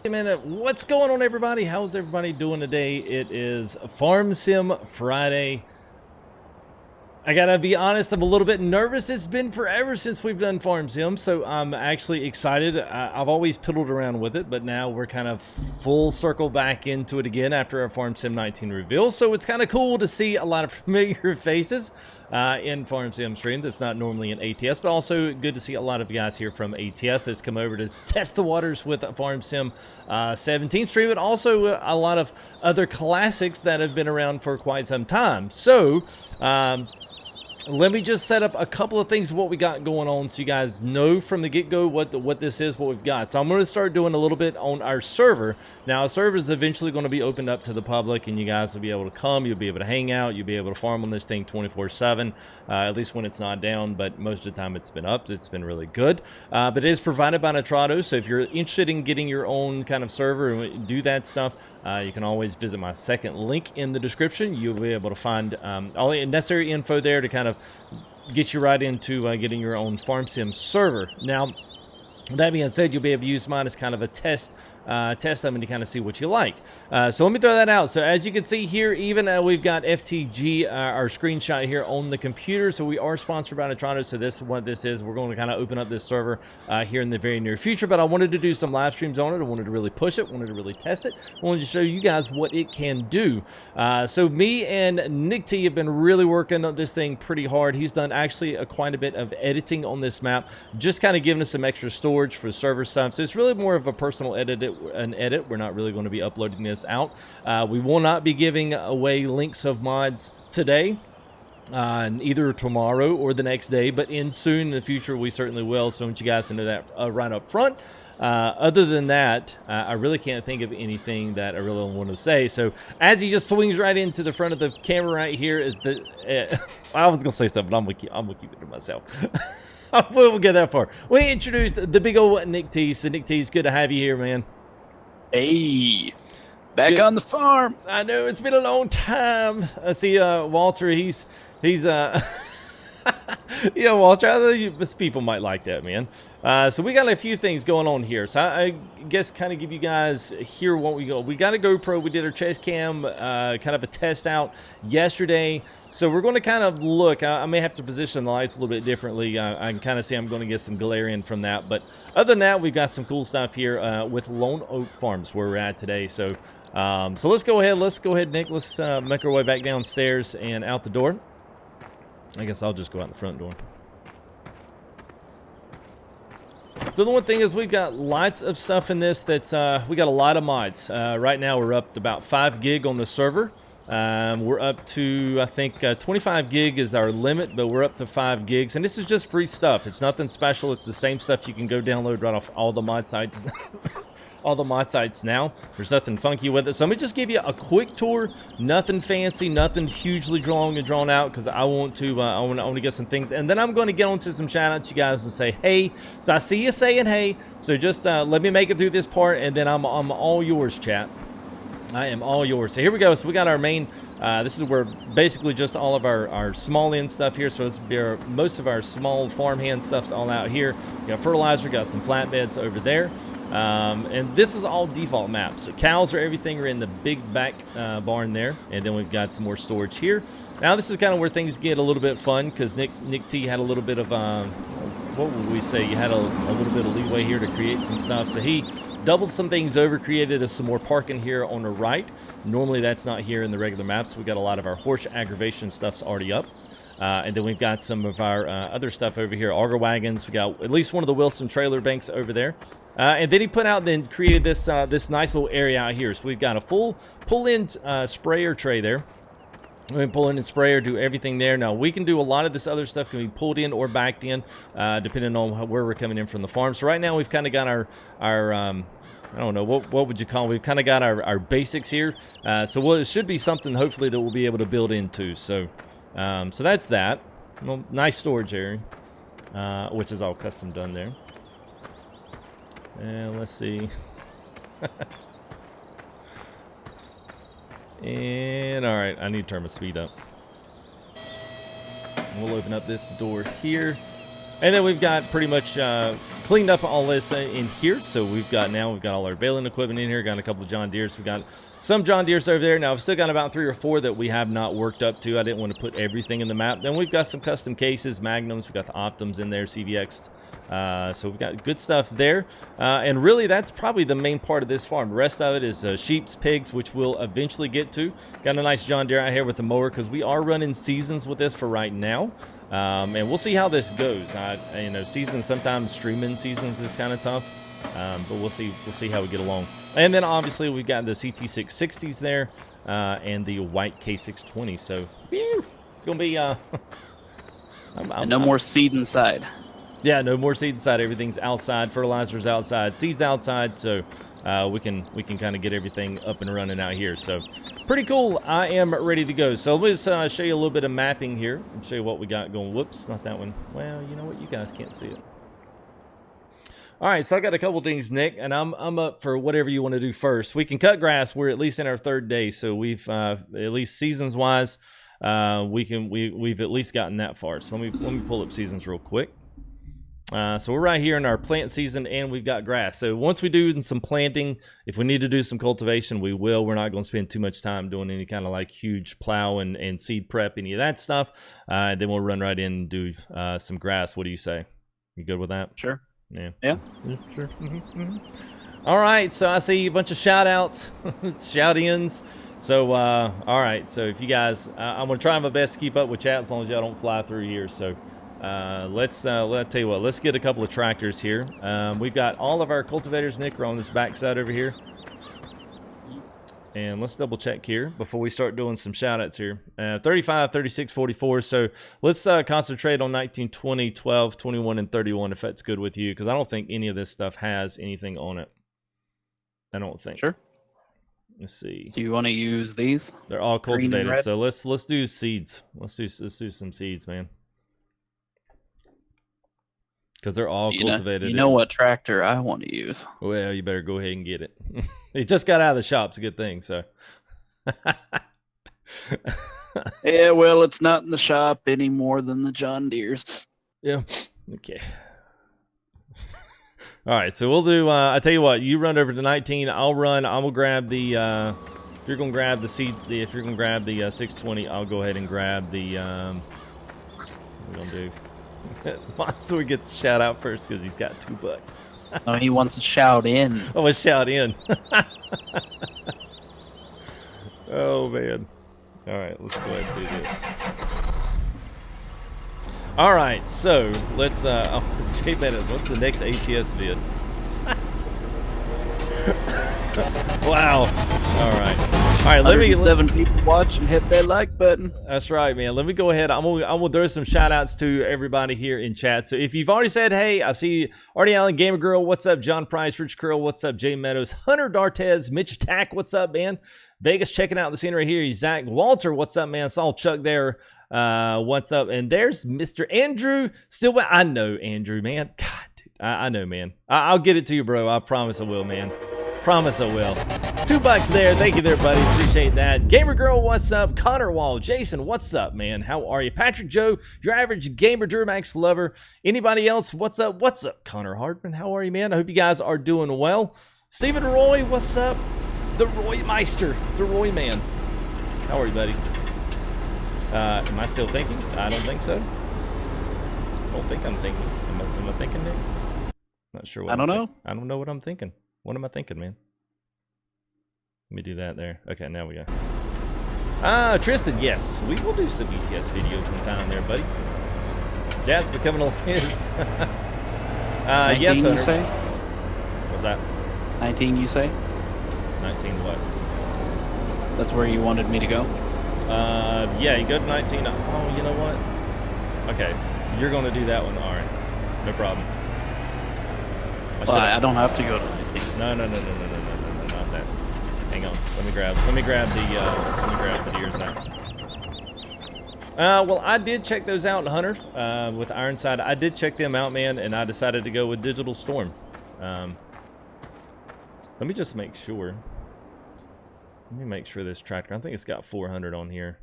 Hey man, what's going on, everybody? How's everybody doing today? It is Farm Sim Friday. I gotta be honest, I'm a little bit nervous. It's been forever since we've done Farm Sim, so I'm actually excited. I've always piddled around with it, but now we're kind of full circle back into it again after our Farm Sim 19 reveal. So it's kind of cool to see a lot of familiar faces in Farm Sim streams. It's not normally in ATS, but also good to see a lot of guys here from ATS that's come over to test the waters with Farm Sim 17 stream, and also a lot of other classics that have been around for quite some time. So, let me just set up a couple of things of what we got going on so you guys know from the get-go what this is, what we've got. So I'm going to start doing a little bit on our server. Now, our server is eventually going to be opened up to the public, and you guys will be able to come, you'll be able to hang out, you'll be able to farm on this thing 24/7, at least when it's not down, but most of the time it's been up. It's been really good. But it is provided by Nitrado, so if you're interested in getting your own kind of server and do that stuff, you can always visit my second link in the description. You'll be able to find all the necessary info there to kind of get you right into getting your own Farm Sim server. Now, that being said, you'll be able to use mine as kind of a test them to kind of see what you like. So let me throw that out. So as you can see here, even we've got FTG, our screenshot here on the computer. So we are sponsored by Nitrado. So this is what this is. We're going to kind of open up this server here in the very near future. But I wanted to do some live streams on it. I wanted to really push it. Wanted to really test it. I wanted to show you guys what it can do. So me and Nick T have been really working on this thing pretty hard. He's done actually quite a bit of editing on this map, just kind of giving us some extra storage for server stuff. So it's really more of a personal edit. We're not really going to be uploading this out. We will not be giving away links of mods today, either tomorrow or the next day, but soon in the future we certainly will. So I want you guys to know that right up front. Other than that, I really can't think of anything that I really want to say. So as he just swings right into the front of the camera right here is the I was gonna say something, I'm gonna keep it to myself. We'll get that far. We introduced the big old Nick T. So Nick T, it's good to have you here, man. Hey, back on the farm. I know it's been a long time. I see Walter. He's yeah, Walter. I think people might like that, man. So we got a few things going on here. So I guess kind of give you guys here what we go. We got a GoPro. We did our chest cam, kind of a test out yesterday. So we're going to kind of look. I may have to position the lights a little bit differently. I can kind of see I'm going to get some glare in from that. But other than that, we've got some cool stuff here with Lone Oak Farms where we're at today. So so let's go ahead. Let's go ahead, Nick. Let's make our way back downstairs and out the door. I guess I'll just go out the front door. So the one thing is we've got lots of stuff in this that's, we got a lot of mods. Right now we're up to about 5 gig on the server. We're up to, I think, 25 gig is our limit, but we're up to 5 gigs. And this is just free stuff. It's nothing special. It's the same stuff you can go download right off all the mod sites. All the mod sites now. There's nothing funky with it. So let me just give you a quick tour. Nothing fancy, nothing hugely long and drawn out, because I want to get some things, and then I'm going to get onto some shout outs, you guys, and say hey. So I see you saying hey. So just let me make it through this part, and then I'm all yours, chat. I am all yours. So here we go. So we got our main. This is where basically just all of our small end stuff here. So this will be most of our small farmhand stuff's all out here. We got fertilizer, got some flatbeds over there. And this is all default maps. So cows or everything are in the big back barn there, and then we've got some more storage here. Now this is kind of where things get a little bit fun, because Nick T had a little bit of what would we say? You had a little bit of leeway here to create some stuff. So he doubled some things over, created us some more parking here on the right. Normally that's not here in the regular maps. We got a lot of our horse aggravation stuff's already up. And then we've got some of our other stuff over here. Auger wagons. We got at least one of the Wilson trailer banks over there. And then he created this this nice little area out here. So we've got a full pull-in sprayer tray there. We can pull in and sprayer, do everything there. Now we can do a lot of this other stuff can be pulled in or backed in, depending on where we're coming in from the farm. So right now we've kind of got our I don't know, what would you call it? We've kind of got our basics here. So it should be something hopefully that we'll be able to build into. So so that's that. Well, nice storage area, which is all custom done there. And let's see. And all right, I need to turn my speed up. We'll open up this door here. And then we've got pretty much cleaned up all this in here. So we've got all our baling equipment in here. Got a couple of John Deeres. We've got some John Deeres over there. Now I've still got about 3 or 4 that we have not worked up to. I didn't want to put everything in the map. Then we've got some custom cases, Magnums. We've got the Optims in there, CVX. So we've got good stuff there. And really that's probably the main part of this farm. The rest of it is sheeps, pigs, which we'll eventually get to. Got a nice John Deere out here with the mower because we are running seasons with this for right now. And we'll see how this goes. You know, seasons, sometimes streaming seasons is kind of tough, but we'll see how we get along. And then obviously we've got the CT660s there, and the white K620. So whew, it's gonna be and no more seed inside. Yeah, no more seed inside. Everything's outside. Fertilizer's outside. Seeds outside. So we can kind of get everything up and running out here. So pretty cool. I am ready to go. So let's show you a little bit of mapping here and show you what we got going. Whoops, not that one. Well, you know what? You guys can't see it. All right, so I got a couple things, Nick, and I'm up for whatever you want to do first. We can cut grass. We're at least in our 3rd day, so we've at least seasons wise, we've at least gotten that far. So let me pull up seasons real quick. So we're right here in our plant season, and we've got grass. So once we do some planting, if we need to do some cultivation, we will. We're not going to spend too much time doing any kind of like huge plow and seed prep, any of that stuff. Then we'll run right in and do some grass. What do you say? You good with that? Sure. Yeah. Yeah. Sure. All right. So I see a bunch of shout outs, shout ins. So, all right. So if you guys, I'm going to try my best to keep up with chat as long as y'all don't fly through here. So let's tell you what, let's get a couple of tractors here. We've got all of our cultivators, Nick, are on this back side over here. And let's double check here before we start doing some shout outs here. 35, 36, 44. So let's concentrate on 19, 20, 12, 21, and 31 if that's good with you, because I don't think any of this stuff has anything on it. I don't think. Sure. Let's see. So you want to use these? They're all cultivated. So let's do seeds. Let's do some seeds, man. Because they're all cultivated. You know what tractor I want to use. Well, you better go ahead and get it. It just got out of the shop. It's a good thing, so. Yeah, well, it's not in the shop any more than the John Deere's. Yeah. Okay. All right, so we'll do, I tell you what, you run over to 19. I will grab the, if you're going to grab the seed, if you're going to grab the 620, I'll go ahead and grab the, what are we going to do? Monster gets a shout out first because he's got $2. No, he wants to shout in. Oh, a shout in. Oh man. All right, let's go ahead and do this. All right, so let's Jay Meadows, what's the next ATS vid? Wow. All right, let me 7 people watch and hit that like button. That's right, man. Let me go ahead. I'm gonna throw some shout outs to everybody here in chat. So if you've already said, hey, I see Artie Allen, Gamer Girl, what's up? John Price, Rich Curl, what's up? Jay Meadows, Hunter Dartez, Mitch Attack, what's up, man? Vegas checking out the scene right here. Zach Walter, what's up, man? Saw Chuck there. What's up? And there's Mr. Andrew. Still, I know Andrew, man. God, dude, I know, man. I'll get it to you, bro. I promise I will, man. Promise I will. $2 there. Thank you there, buddy. Appreciate that. Gamer Girl, what's up? Connor Wall. Jason, what's up, man? How are you? Patrick Joe, your average gamer Duramax lover. Anybody else? What's up? What's up, Connor Hardman? How are you, man? I hope you guys are doing well. Stephen Roy, what's up? The Roy Meister. The Roy man. How are you, buddy? Am I still thinking? I don't think so. I don't think I'm thinking. Am I thinking, Nick? Not sure what I don't know. I don't know what I'm thinking. What am I thinking, man? Let me do that there. Okay, now we go. Tristan, yes. We will do some ETS videos in time there, buddy. Dad's becoming a list. 19, yes, you say? What's that? 19, you say? 19 what? That's where you wanted me to go? Yeah, you go to 19. Oh, you know what? Okay, you're going to do that one. All right, no problem. I don't have to go to 19. No, not that. Hang on. Let me grab the deers now. Well, I did check those out in Hunter with Ironside. I did check them out, man, and I decided to go with Digital Storm. Let me just make sure. Let me make sure this tractor. I think it's got 400 on here.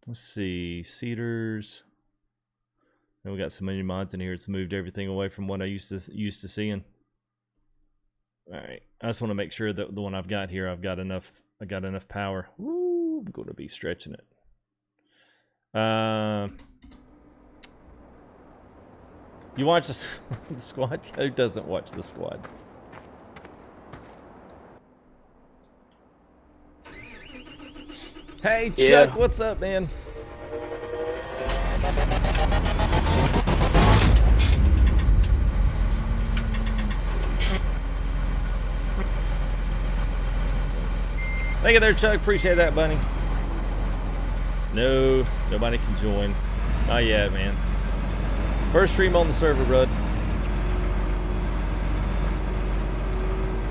Let's see, cedars. And we got so many mods in here. It's moved everything away from what I used to seeing. All right, I just want to make sure that the one I've got here, I got enough power. Woo, I'm going to be stretching it. You watch the squad? Who doesn't watch the squad? Hey Chuck, Yeah. What's up, man? Thank you there, Chuck. Appreciate that, buddy. No, nobody can join. Not yet, man. First stream on the server, bud.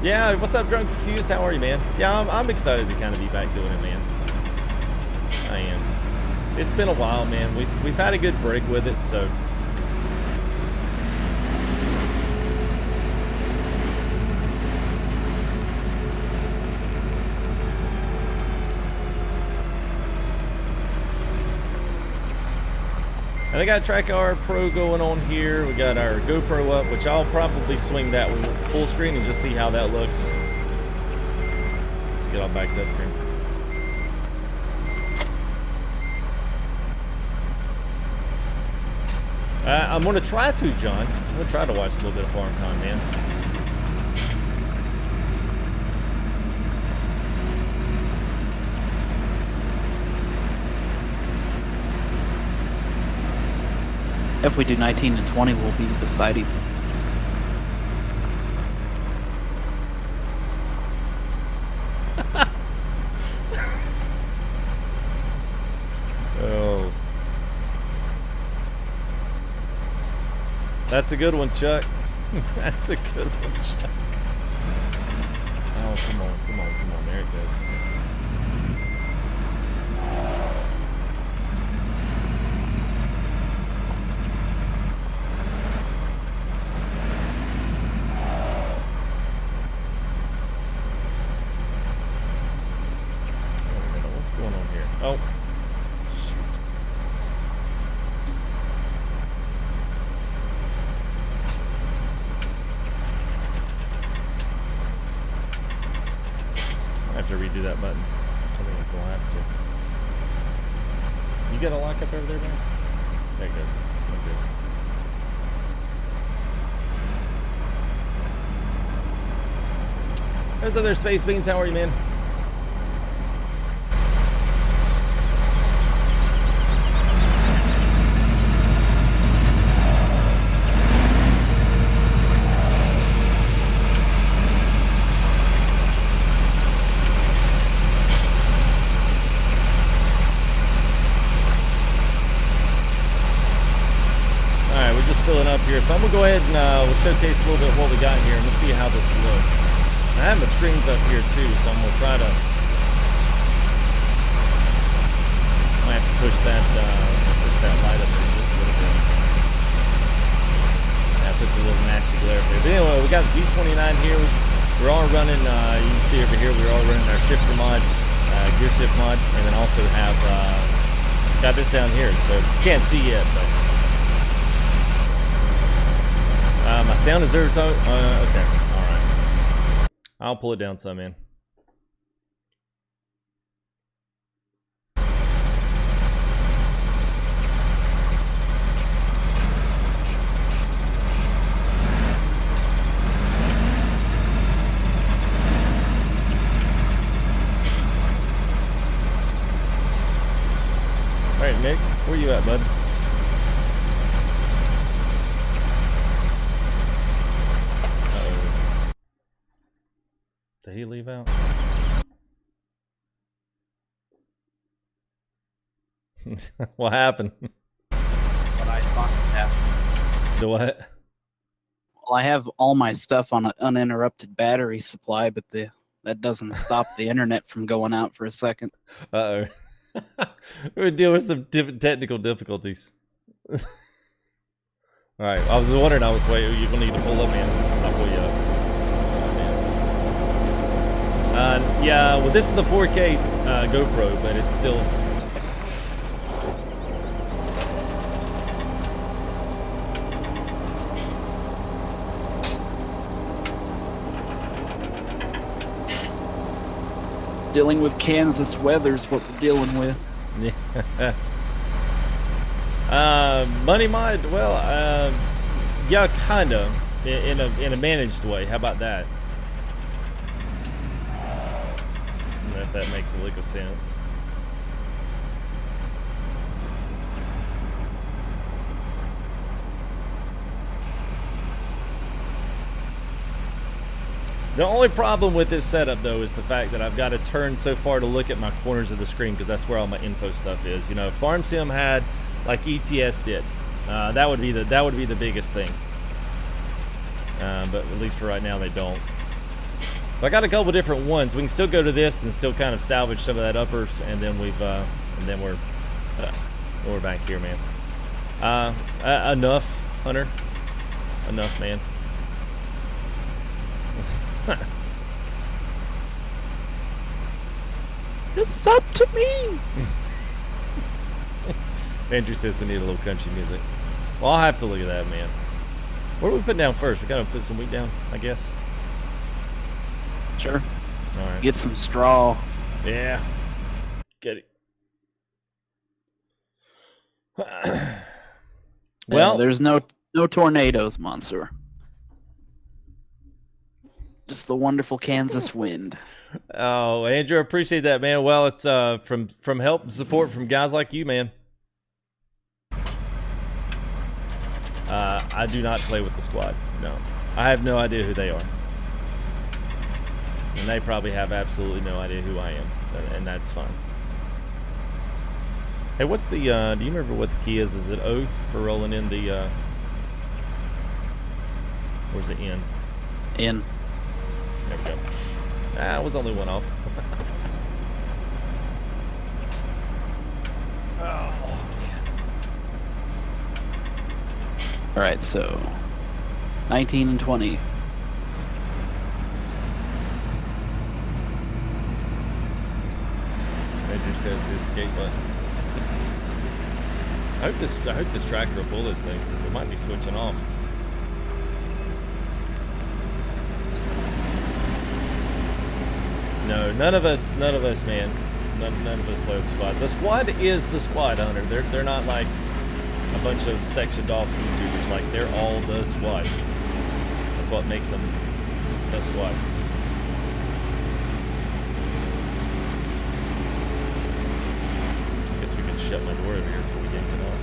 Yeah, what's up, Drunk Confused? How are you, man? Yeah, I'm excited to kind of be back doing it, man. I am. It's been a while, man. We've had a good break with it, so. And I got TrackR Pro going on here. We got our GoPro up, which I'll probably swing that one full screen and just see how that looks. Let's get all backed up here. I'm going to try to, John. I'm going to try to watch a little bit of FarmCon, man. If we do 19 and 20, we'll be deciding. Oh. That's a good one, Chuck. That's a good one, Chuck. Oh, come on, come on, come on. There it goes. What's going on here? Oh, shoot. I have to redo that button. I think I'm gonna have to. You got a lock up over there, man? There it goes. Okay. There's other Space Beans. How are you, man? Filling up here, so I'm gonna go ahead and we'll showcase a little bit what we got here and we'll see how this looks. I have my screens up here too, so I'm gonna try to. I have to push that light up there just a little bit. That puts a little nasty glare up there. But anyway, we got the G29 here. We're all running. You can see over here, we're all running our shifter mod, gear shift mod, and then also have got this down here. So you can't see yet, but. My sound is overtone. Okay, all right. I'll pull it down some, man. All right, Nick, where you at, bud? Did he leave out? What happened? What I thought happened. The what? Well, I have all my stuff on an uninterrupted battery supply, but that doesn't stop the internet from going out for a second. Uh-oh. We're dealing with some technical difficulties. All right, I was wondering, you're going to need to pull up, man. I'll pull you up. Yeah, well, this is the 4K GoPro, but it's still. Dealing with Kansas weather's what we're dealing with. Yeah. Money mod. Well, yeah, kind of in a managed way. How about that? I don't know if that makes a lick of sense. The only problem with this setup, though, is the fact that I've got to turn so far to look at my corners of the screen because that's where all my info stuff is. You know, if Farm Sim had like ETS did, that would be the biggest thing. But at least for right now, they don't. So I got a couple different ones. We can still go to this and still kind of salvage some of that uppers, and then we're back here, man. Enough, Hunter. Enough, man. Just up to me. Andrew says we need a little country music. Well, I'll have to look at that, man. What do we put down first? We gotta put some wheat down, I guess. Sure. All right. Get some straw. Yeah. Get it. Well, there's no tornadoes, Monsieur. Just the wonderful Kansas wind. Oh, Andrew, I appreciate that, man. Well, it's from help and support from guys like you, man. I do not play with the squad. No, I have no idea who they are, and they probably have absolutely no idea who I am, so, and that's fine. Hey, what's the? Do you remember what the key is? Is it O for rolling in the? Or is it N? In. There we go. Ah, it was only one off. Oh, man. All right, so 19 and 20. Andrew says the escape button. I hope this tractor will pull this thing. It might be switching off. No, none of us, man. None of us play with the squad. The squad is the squad, Hunter. They're not like a bunch of sectioned off YouTubers. Like, they're all the squad. That's what makes them the squad. I guess we can shut my door over here before we yank it off.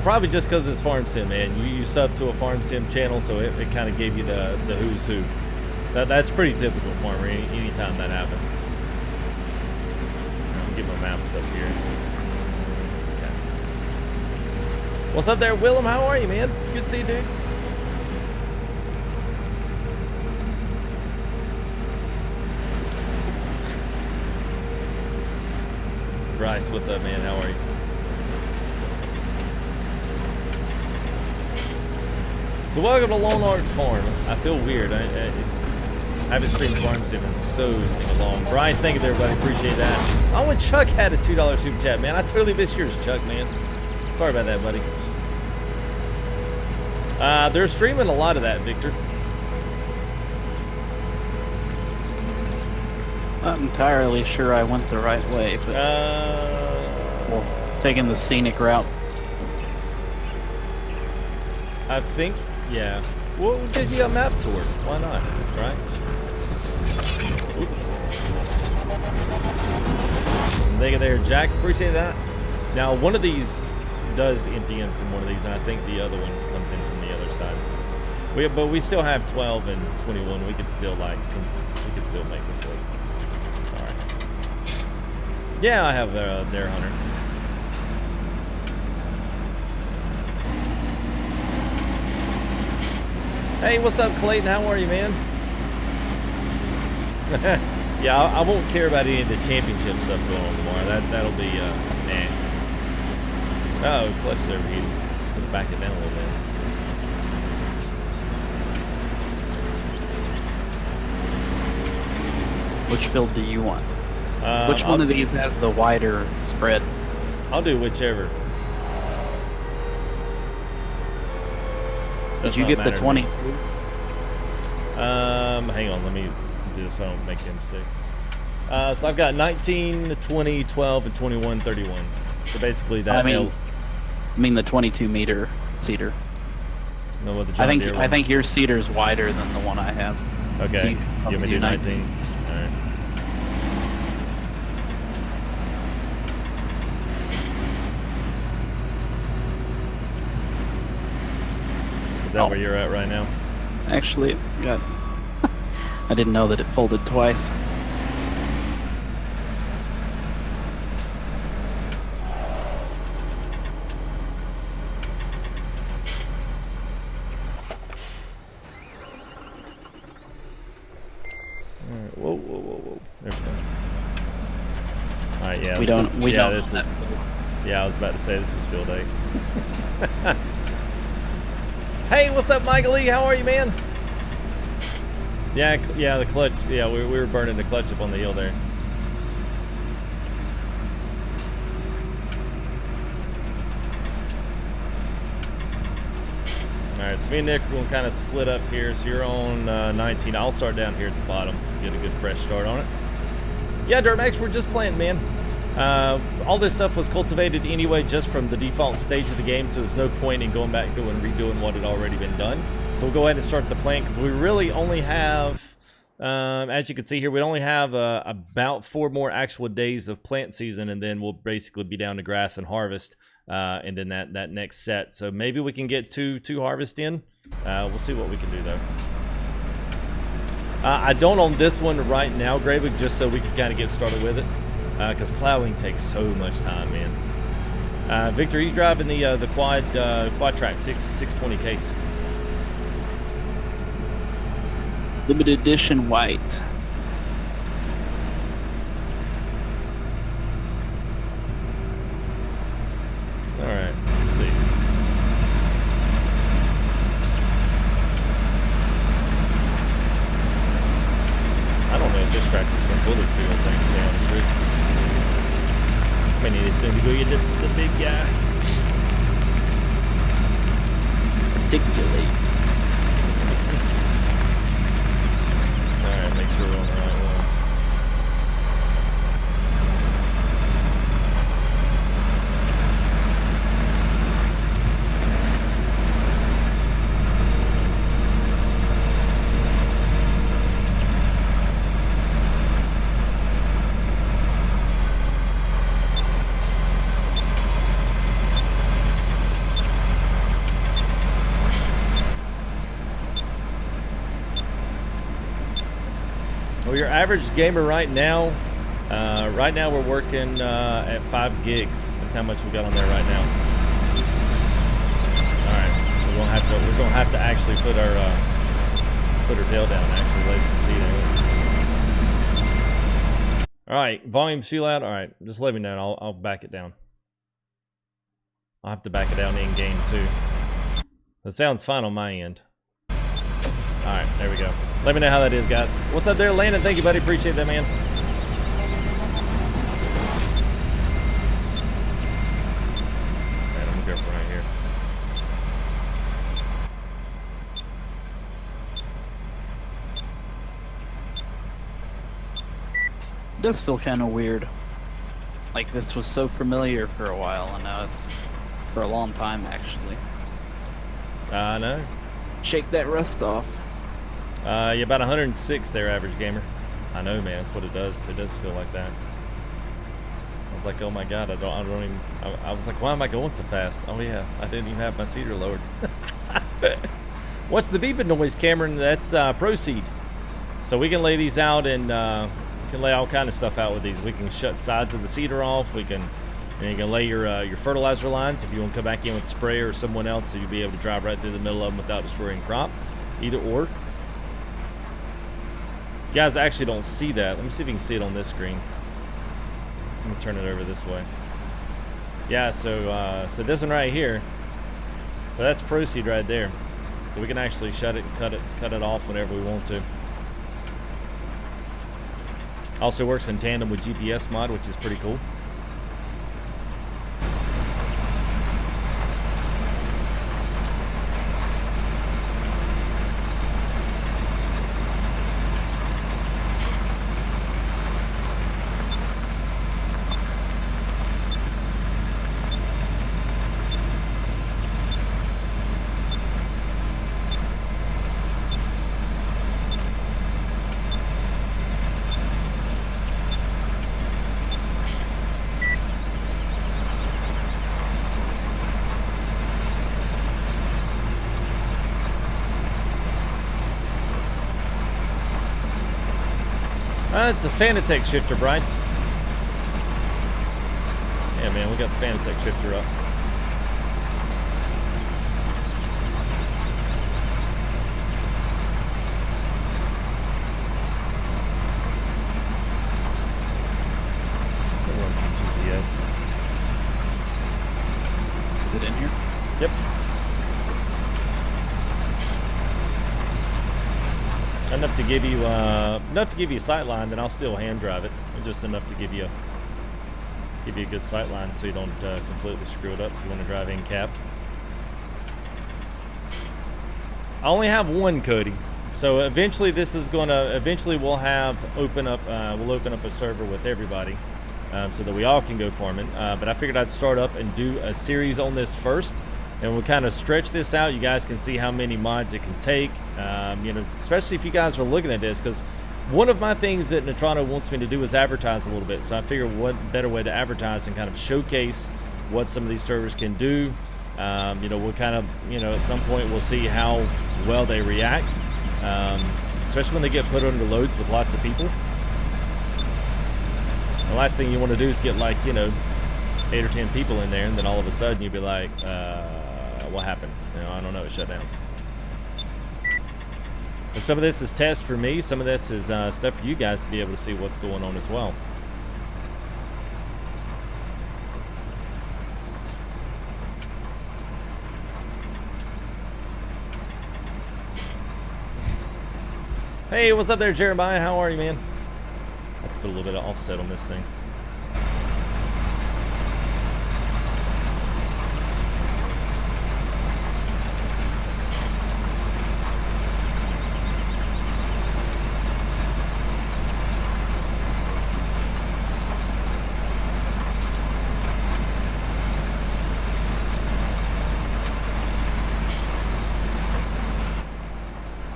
Probably just because it's Farm Sim, man. You sub to a Farm Sim channel, so it kind of gave you the who's who. That's pretty typical, Farmer, anytime that happens. I'll get my maps up here. Okay. What's up there, Willem? How are you, man? Good to see you, dude. Bryce, what's up, man? How are you? So welcome to Lone Art Farm. I feel weird. I haven't streamed Farm Sim in so long. Bryce, thank you, everybody. Appreciate that. Oh, and Chuck had a $2 super chat, man. I totally missed yours, Chuck, man. Sorry about that, buddy. They're streaming a lot of that, Victor. Not entirely sure I went the right way, but well, taking the scenic route. I think, yeah. Well, we'll give you a map tour. Why not, right? Oops. Thank you there, Jack. Appreciate that. Now, one of these does empty in from one of these, and I think the other one comes in from the other side. But we still have 12 and 21. We could still make this work. All right. Yeah, I have their Hunter. Hey, what's up, Clayton? How are you, man? Yeah, I won't care about any of the championship stuff going on tomorrow. That'll be nah. Oh, clutch is overheating. We'll back it down a little bit. Which field do you want? Which one of these has the wider spread? I'll do whichever. Did you get the 20? Hang on, let me do this so I don't make a mistake. So I've got 19, 20, 12, and 21, 31. So basically that. I mean the 22 meter seater. No, with the John Deere I think your seater's wider than the one I have. Okay, So you want me to do 19? All right. Is that where you're at right now? Actually, I didn't know that it folded twice. Alright, whoa. There we go. Alright, yeah. Yeah, I was about to say this is field 8. Hey, what's up, Michael Lee? How are you, man? Yeah, the clutch. Yeah, we were burning the clutch up on the hill there. Alright, so me and Nick will kind of split up here. So you're on 19. I'll start down here at the bottom. Get a good fresh start on it. Yeah, Dirtmax, we're just playing, man. All this stuff was cultivated anyway just from the default stage of the game, so there's no point in going back through and redoing what had already been done. So we'll go ahead and start the plant because we really only have, as you can see here, we only have about 4 more actual days of plant season, and then we'll basically be down to grass and harvest, and then that next set. So maybe we can get two harvest in. We'll see what we can do though. I don't on this one right now, Graywick, just so we can kind of get started with it. Because plowing takes so much time, man. Victor, he's driving the quad track 620 case. Limited edition white. All right, let's see. I don't know if this tractor's gonna pull this big old thing, to be honest with you. I need to send to go get the big guy. Articulate. Alright, make sure we're on the right one. Well, your average gamer right now, we're working at 5 gigs. That's how much we got on there right now. All right, we're gonna have to actually put our tail down and actually lay some seed in. All right, volume's too loud. All right, just let me know. I'll back it down. I'll have to back it down in game too. That sounds fine on my end. All right, there we go. Let me know how that is, guys. What's up there, Landon? Thank you, buddy. Appreciate that, man. All right, I'm gonna go from right here. It does feel kind of weird. Like this was so familiar for a while, and now it's for a long time, actually. I know. Shake that rust off. Yeah, about 106 there, average gamer. I know, man. That's what it does. It does feel like that. I was like, oh my god, I don't even. I was like, why am I going so fast? Oh yeah, I didn't even have my seeder lowered. What's the beeping noise, Cameron? That's proceed. So we can lay these out, and we can lay all kind of stuff out with these. We can shut sides of the seeder off. We can, and you can lay your fertilizer lines if you want to come back in with sprayer or someone else, so you'll be able to drive right through the middle of them without destroying crop. Either or. You guys actually don't see that. Let me see if you can see it on this screen. Let me turn it over this way. Yeah, so this one right here, so that's proceed right there. So we can actually shut it, cut it off whenever we want to. Also works in tandem with GPS mod, which is pretty cool. It's a Fanatec shifter, Bryce. Yeah, man, we got the Fanatec shifter up. We'll run some GPS. Is it in here? Yep. Enough to give you sight line, then I'll still hand drive it. Just enough to give you a good sight line, so you don't completely screw it up if you want to drive in cap. I only have one, Cody. So eventually we'll open up a server with everybody, so that we all can go farming. But I figured I'd start up and do a series on this first. And we'll kind of stretch this out. You guys can see how many mods it can take, especially if you guys are looking at this, because one of my things that Neutrano wants me to do is advertise a little bit. So I figure what better way to advertise and kind of showcase what some of these servers can do. We'll kind of, at some point we'll see how well they react, especially when they get put under loads with lots of people. The last thing you want to do is get 8 or 10 people in there, and then all of a sudden you'd be like, what happened? I don't know, it shut down. But some of this is test for me, some of this is stuff for you guys to be able to see what's going on as well. Hey, what's up there, Jeremiah? How are you, man? Let's put a little bit of offset on this thing.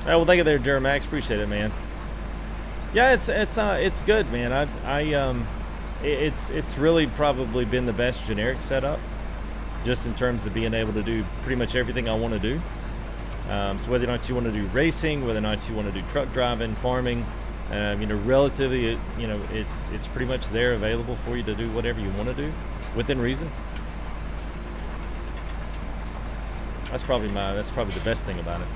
Oh, well, thank you there, Jeremax. Appreciate it, man. Yeah, it's good, man. It's really probably been the best generic setup, just in terms of being able to do pretty much everything I want to do. So whether or not you want to do racing, whether or not you want to do truck driving, farming, relatively, it's pretty much there available for you to do whatever you want to do within reason. That's probably the best thing about it.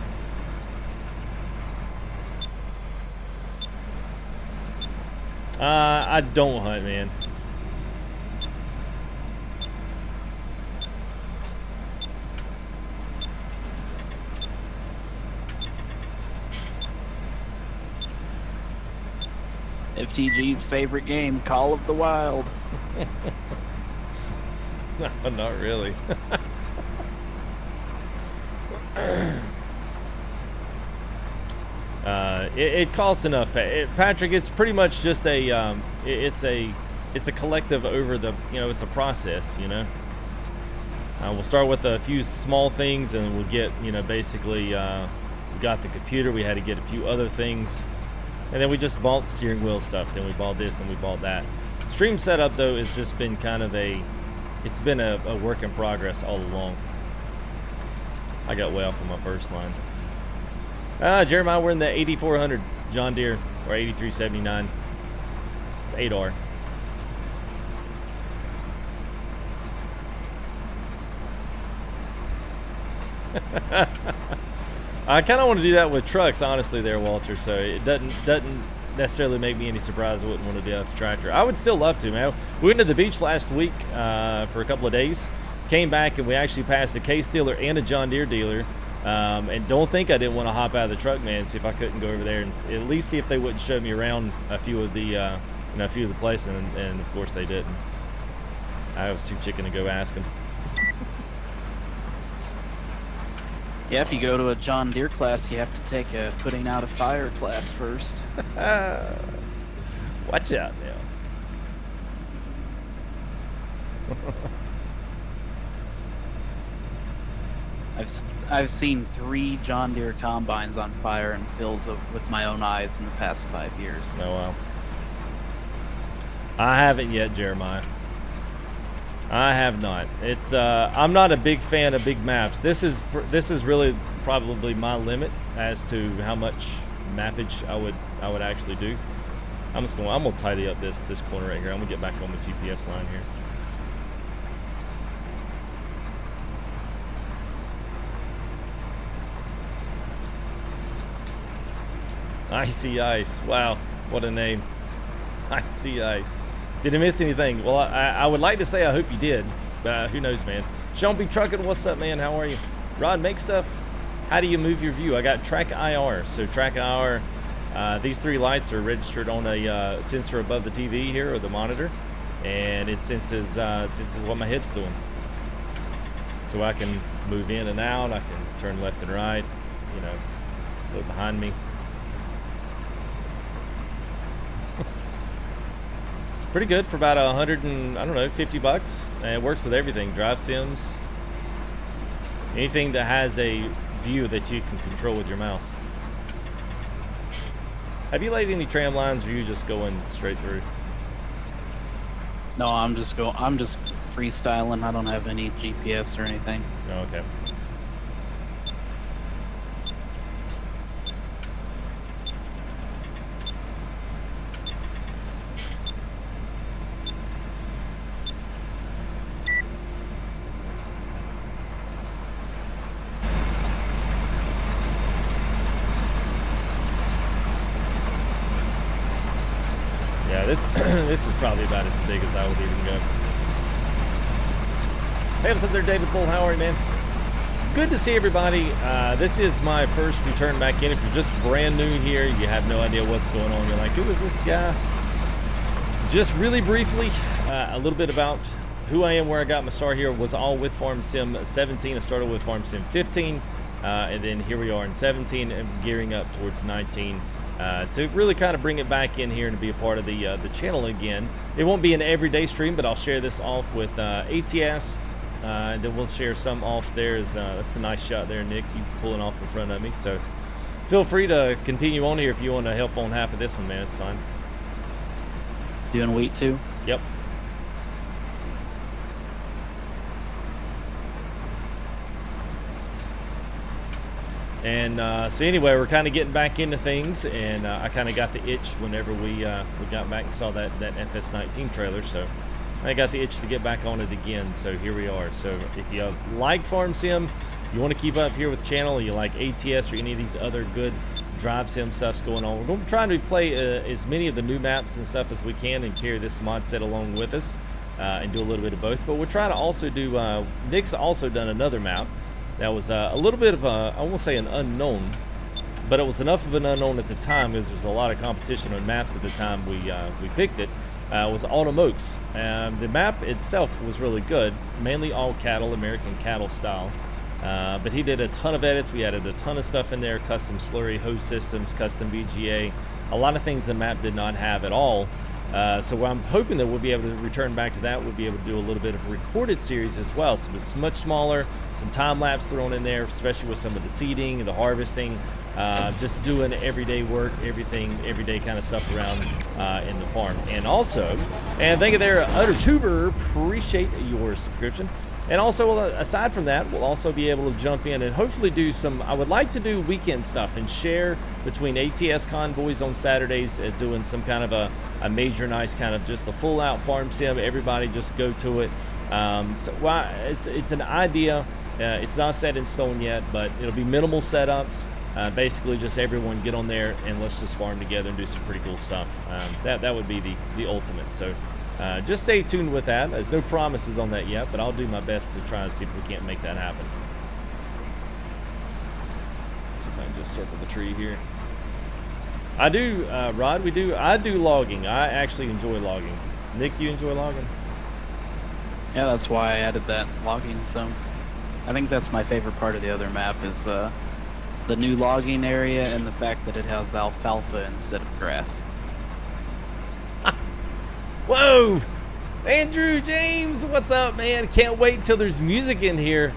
I don't hunt, man. FTG's favorite game, Call of the Wild. No, not really. It costs enough, Patrick. It's pretty much just it's a collective over the, it's a process, we'll start with a few small things, and we'll get, basically, we got the computer, we had to get a few other things, and then we just bought steering wheel stuff, then we bought this, and we bought that. Stream setup, though, has just been kind of it's been a work in progress all along. I got way off on my first line. Jeremiah, we're in the 8400 John Deere, or 8379. It's 8R. I kind of want to do that with trucks, honestly, there, Walter. So it doesn't necessarily make me any surprise I wouldn't want to do out the tractor. I would still love to, man. We went to the beach last week for a couple of days. Came back and we actually passed a Case dealer and a John Deere dealer. And don't think I didn't want to hop out of the truck, man, see if I couldn't go over there and at least see if they wouldn't show me around a few of the a few of the places, and of course they didn't. I was too chicken to go ask them. Yeah, if you go to a John Deere class, you have to take a putting out a fire class first. Watch out now. I've seen 3 John Deere combines on fire and fills with my own eyes in the past 5 years. Oh wow. I haven't yet, Jeremiah. I have not. It's I'm not a big fan of big maps. This is really probably my limit as to how much mappage I would actually do. I'm gonna tidy up this corner right here. I'm gonna get back on the GPS line here. Icy Ice. Wow, what a name. Icy Ice. Did I miss anything? Well, I would like to say I hope you did. Who knows, man. Sean B. Truckin', what's up, man? How are you? Rod, make stuff. How do you move your view? I got Track IR. So Track IR, these 3 lights are registered on a sensor above the TV here, or the monitor. And it senses what my head's doing. So I can move in and out. I can turn left and right, you know, look behind me. Pretty good for about 100 and, I don't know, 50 bucks. And it works with everything. Drive sims. Anything that has a view that you can control with your mouse. Have you laid any tram lines, or are you just going straight through? No, I'm just freestyling. I don't have any GPS or anything. Oh, okay. This is probably about as big as I would even go. Hey, what's up there, David Bull? How are you, man? Good to see everybody. This is my first return back in. If you're just brand new here, you have no idea what's going on. You're like, who is this guy? Just really briefly, a little bit about who I am, where I got my start here. Was all with Farm Sim 17. I started with Farm Sim 15, and then here we are in 17 and gearing up towards 19. To really kind of bring it back in here and to be a part of the channel again. It won't be an everyday stream, but I'll share this off with ATS, and then we'll share some off there. That's a nice shot there, Nick. You pulling off in front of me, so feel free to continue on here if you want to help on half of this one, man. It's fine. Doing wheat too? Yep. And so anyway, we're kind of getting back into things, and I kind of got the itch whenever we got back and saw that FS19 trailer, so I got the itch to get back on it again. So here we are. So if you like Farm Sim, you want to keep up here with the channel, you like ATS or any of these other good drive sim stuffs going on, we're going to try to play as many of the new maps and stuff as we can and carry this mod set along with us, and do a little bit of both. But we're trying to also do Nick's also done another map that was a little bit of a, I won't say an unknown, but it was enough of an unknown at the time because there was a lot of competition on maps at the time we picked it. Was Autumn Oaks. The map itself was really good, mainly all cattle, American cattle style. But he did a ton of edits. We added a ton of stuff in there, custom slurry, hose systems, custom VGA, a lot of things the map did not have at all. So I'm hoping that we'll be able to return back to that. We'll be able to do a little bit of a recorded series as well. So it's much smaller, some time lapse thrown in there, especially with some of the seeding, the harvesting, just doing everyday work, everything, everyday kind of stuff around in the farm. And also, and thank you there, Utter Tuber, appreciate your subscription. And also, aside from that, we'll also be able to jump in and hopefully do some, I would like to do weekend stuff and share between ATS convoys on Saturdays, doing some kind of a major nice kind of just a full out farm sim. Everybody just go to it. So it's an idea. It's not set in stone yet, but it'll be minimal setups. Basically, just everyone get on there and let's just farm together and do some pretty cool stuff. That would be the ultimate. So just stay tuned with that. There's no promises on that yet, but I'll do my best to try and see if we can't make that happen. Let's see if I can just circle the tree here. I do, Rod, I do logging. I actually enjoy logging. Nick, you enjoy logging? Yeah, that's why I added that logging zone. I think that's my favorite part of the other map is the new logging area and the fact that it has alfalfa instead of grass. Whoa! Andrew James, what's up, man? Can't wait until there's music in here.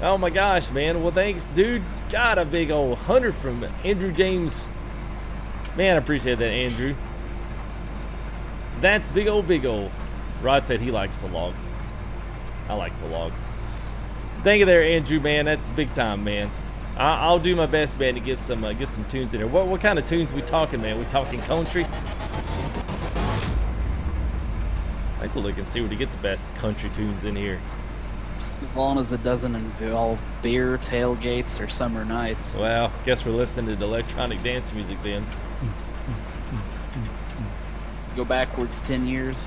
Oh my gosh, man. Well, thanks, dude. Got a big old 100 from Andrew James. Man, I appreciate that, Andrew. That's big old, big old. Rod said he likes to log. I like to log. Thank you there, Andrew, man. That's big time, man. I'll do my best, man, to get some tunes in there. What kind of tunes we talking, man? We talking country? I think we'll look and see where to get the best country tunes in here. Just as long as it doesn't involve beer, tailgates, or summer nights. Well, guess we're listening to electronic dance music then. Go backwards 10 years.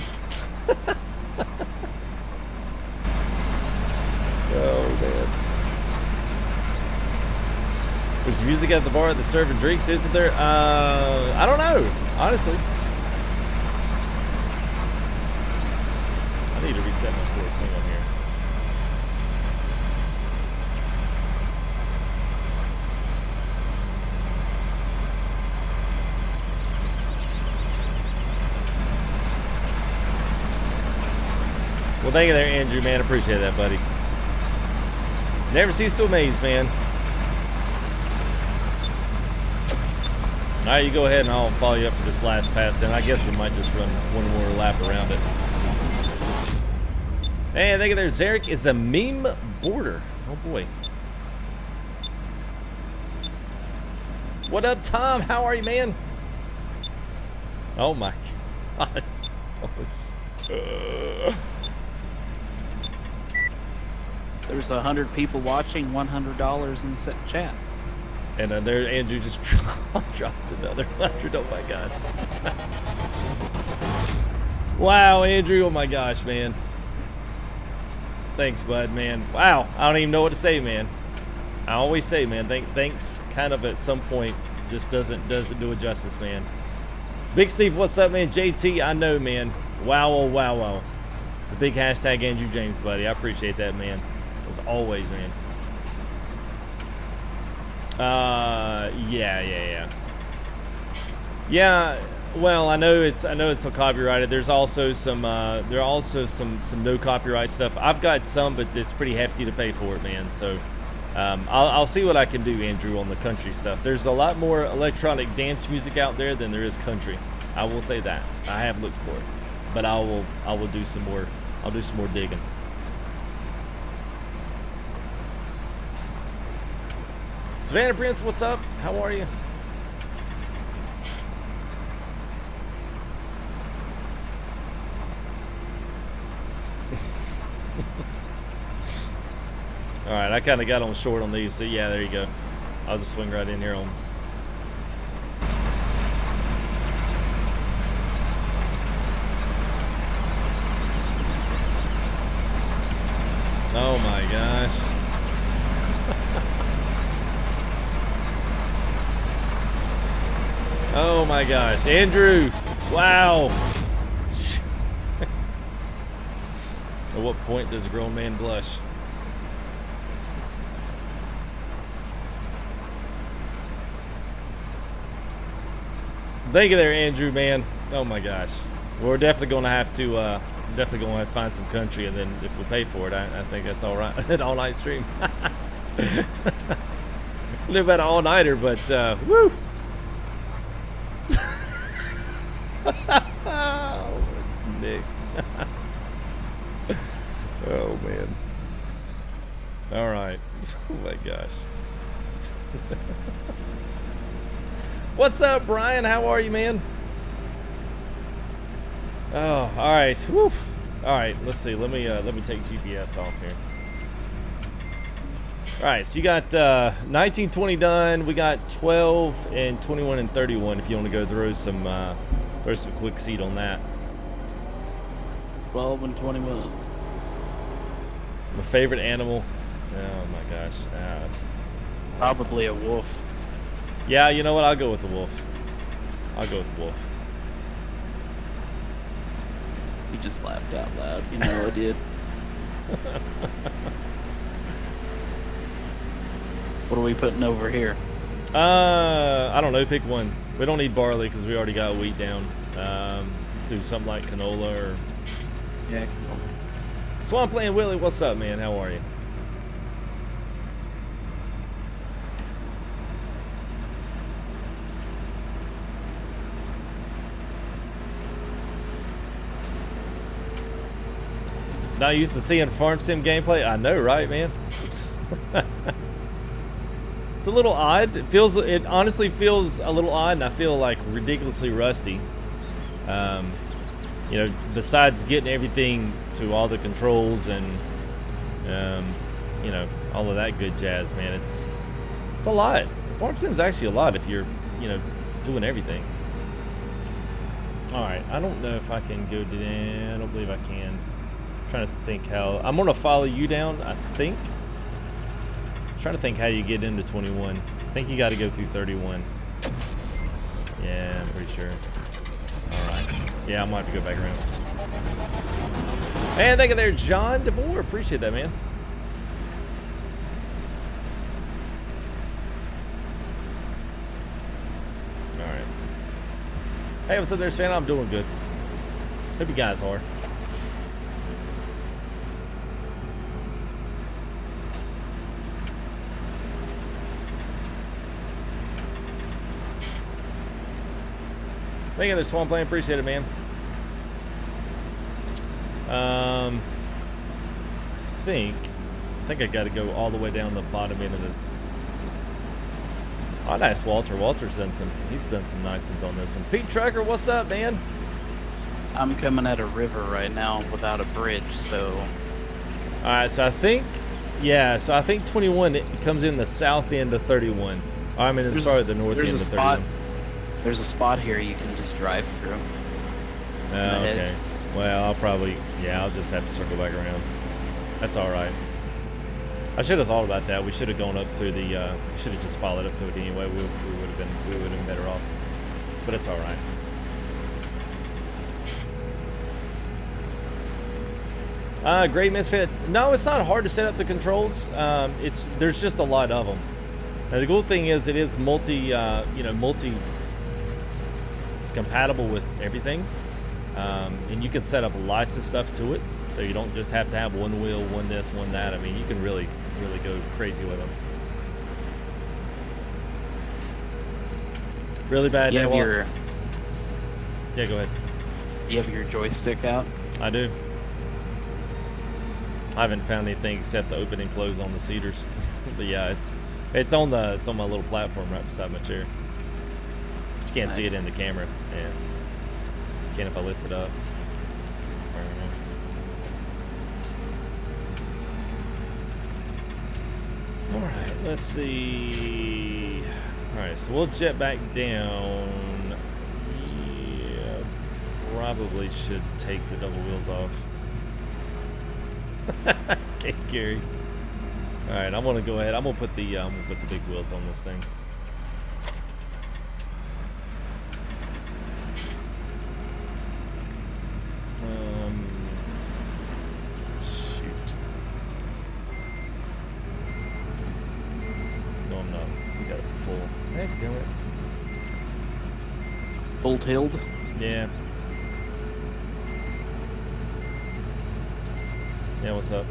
Oh, man. There's music at the bar that's serving drinks, isn't there? I don't know, honestly. I need to reset my course. Hang on here. Well, thank you there, Andrew, man. Appreciate that, buddy. Never cease to amaze, man. All right, you go ahead and I'll follow you up for this last pass. Then I guess we might just run one more lap around it. Hey, thank you there, Zarek. Is a meme border. Oh boy. What up, Tom? How are you, man? Oh my God. There's 100 people watching, $100 in the chat. And there, Andrew just dropped another 100. Oh my God. Wow, Andrew. Oh my gosh, man. Thanks, bud, man. Wow. I don't even know what to say, man. I always say, man, thanks kind of at some point just doesn't do it justice, man. Big Steve, what's up, man? JT, I know, man. Wow, oh, wow, wow. The big hashtag Andrew James, buddy. I appreciate that, man. As always, man. Yeah, well, I know it's some copyrighted. There's also some no copyright stuff. I've got some, but it's pretty hefty to pay for it, man. So I'll see what I can do, Andrew, on the country stuff. There's a lot more electronic dance music out there than there is country. I will say that. I have looked for it, but I will do some more. I'll do some more digging. Savannah Prince, what's up? How are you? All right, I kind of got on short on these, so yeah, there you go. I'll just swing right in here on. Oh my gosh. Oh my gosh, Andrew! Wow. At what point does a grown man blush? Thank you there, Andrew, man. Oh my gosh, we're definitely going to have to find some country, and then if we pay for it, I think that's all right. An all-night stream. Live at an all-nighter, but woo. Oh, Nick. Oh man. All right. Oh my gosh. What's up, Brian? How are you, man? Oh, all right. Woo. All right. Let's see. Let me take GPS off here. All right, so you got 19, 20 done. We got 12 and 21 and 31. If you want to go throw some quick seed on that. 12 and 21. My favorite animal. Oh my gosh. Probably a wolf. Yeah, you know what? I'll go with the wolf. I'll go with the wolf. You just laughed out loud. You know I did. What are we putting over here? I don't know. Pick one. We don't need barley because we already got wheat down. Do something like canola or... Yeah. Swampland Willie, what's up, man? How are you? Not used to seeing farm sim gameplay. I know, right, man? It's a little odd. It honestly feels a little odd, and I feel like ridiculously rusty. You know, besides getting everything to all the controls and you know, all of that good jazz, man. It's a lot. Farm sim's actually a lot if you're, you know, doing everything. All right, I don't know if I can go down. I don't believe I can. I'm trying to think how. I'm gonna follow you down. I think. I'm trying to think how you get into 21. I think you got to go through 31. Yeah, I'm pretty sure. All right. Yeah, I might have to go back around. And thank you there, John DeVore. Appreciate that, man. All right. Hey, what's up there, Santa? I'm doing good. Hope you guys are. Thank you there, Swampland. Appreciate it, man. I think I got to go all the way down the bottom end of the... Oh, nice, Walter. Walter's done some... He's done some nice ones on this one. Pete Trucker, what's up, man? I'm coming at a river right now without a bridge, so... All right, so I think... Yeah, so I think 21 it comes in the south end of 31. Oh, I mean, sorry, the north end of 31. There's a spot here you can just drive through. Okay. Well, I'll probably... Yeah, I'll just have to circle back around. That's all right. I should have thought about that. We should have gone up through the... we should have just followed up through it anyway. We would have been better off. But it's all right. Great Misfit. No, it's not hard to set up the controls. There's just a lot of them. Now, the cool thing is it is it's compatible with everything. And you can set up lots of stuff to it. So you don't just have to have one wheel, one this, one that. I mean, you can really go crazy with them. Really bad. Yeah, go ahead. You have your joystick out? I do. I haven't found anything except the open and close on the cedars. But yeah, it's on my little platform right beside my chair. But you can't see it in the camera. Yeah. Can if I lift it up. Alright, let's see. Alright, so we'll jet back down. Yeah, probably should take the double wheels off. Okay, Gary. Alright, I'm gonna go ahead. I'm gonna put the big wheels on this thing. Shoot. No, I'm not. So we got it full. Heck, damn it. Full-tailed? Yeah. Yeah, what's up?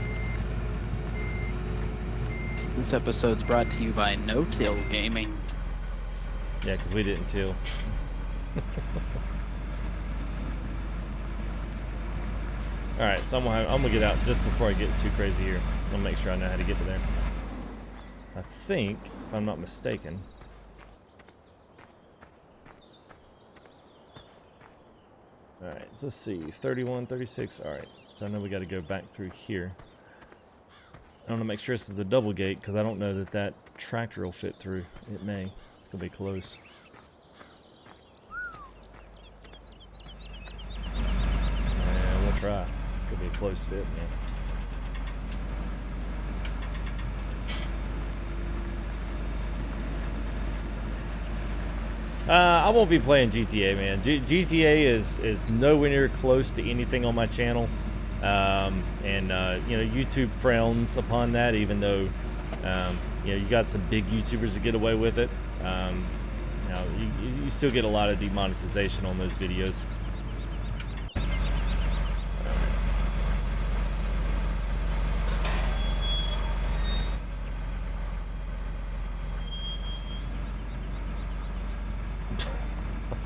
This episode's brought to you by No Till Gaming. Yeah, because we didn't till. Alright, so I'm gonna get out just before I get too crazy here. I'm gonna make sure I know how to get to there. I think, if I'm not mistaken. Alright, so let's see. 31, 36. Alright, so I know we gotta go back through here. I want to make sure this is a double gate because I don't know that that tractor will fit through. It may. It's going to be close. Yeah, we'll try. Could be a close fit, man. I won't be playing GTA, man. GTA is nowhere near close to anything on my channel. You know, YouTube frowns upon that, even though, you know, you got some big YouTubers that get away with it. You know, you still get a lot of demonetization on those videos.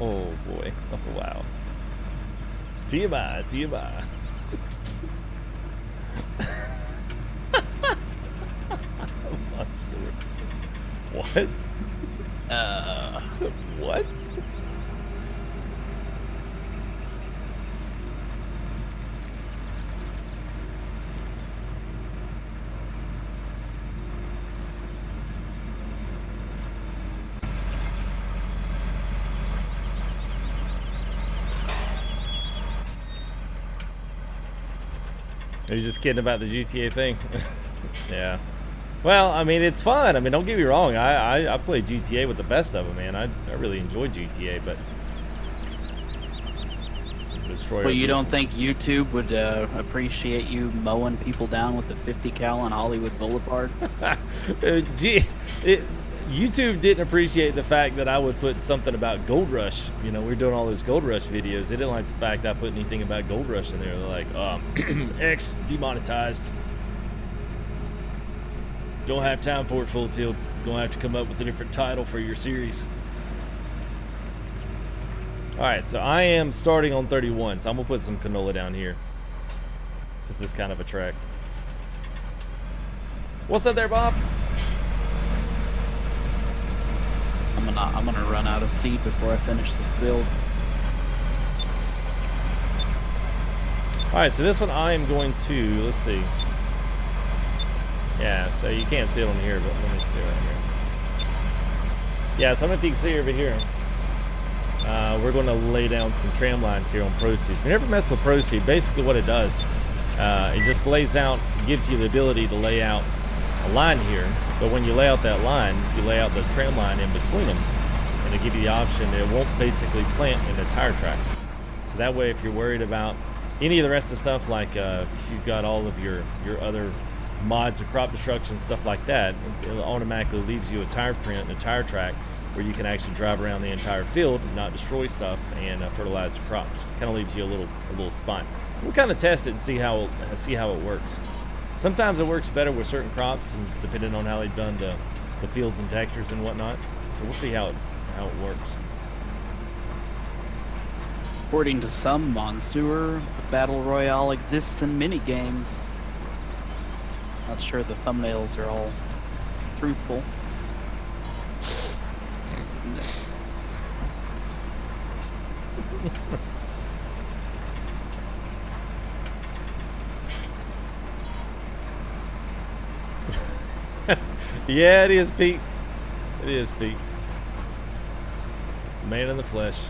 Oh boy. Oh wow. TMI, TMI. Monster. What? What? Are you just kidding about the GTA thing? Yeah. Well, I mean, it's fun. I mean, don't get me wrong. I play GTA with the best of them, man. I really enjoy GTA, but destroy. Well, you don't think YouTube would appreciate you mowing people down with the 50 cal on Hollywood Boulevard? YouTube didn't appreciate the fact that I would put something about Gold Rush. You know, we're doing all those Gold Rush videos. They didn't like the fact I put anything about Gold Rush in there. They're like, X demonetized. Don't have time for it, Full Tilt. Gonna have to come up with a different title for your series. Alright, so I am starting on 31, so I'm gonna put some canola down here, since it's kind of a track. What's up there, Bob? I'm gonna run out of seed before I finish this build. Alright, so this one I am going to, let's see. Yeah, so you can't see it on here, but let me see right here. Yeah, so I don't know if you can see over here. We're going to lay down some tram lines here on Proceed. If you never mess with Proceed, basically what it does, it just lays out, gives you the ability to lay out a line here, but when you lay out that line, you lay out the tram line in between them, and they give you the option that it won't basically plant in the tire track. So that way, if you're worried about any of the rest of the stuff, like if you've got all of your other mods or crop destruction, stuff like that, it automatically leaves you a tire print and a tire track where you can actually drive around the entire field and not destroy stuff and fertilize the crops. Kind of leaves you a little spot. We'll kind of test it and see how it works. Sometimes it works better with certain crops, and depending on how they've done the fields and textures and whatnot. So we'll see how it works. According to some, Monsieur, the Battle Royale exists in mini-games. Not sure the thumbnails are all truthful. Yeah, it is, Pete. It is, Pete. Man in the flesh.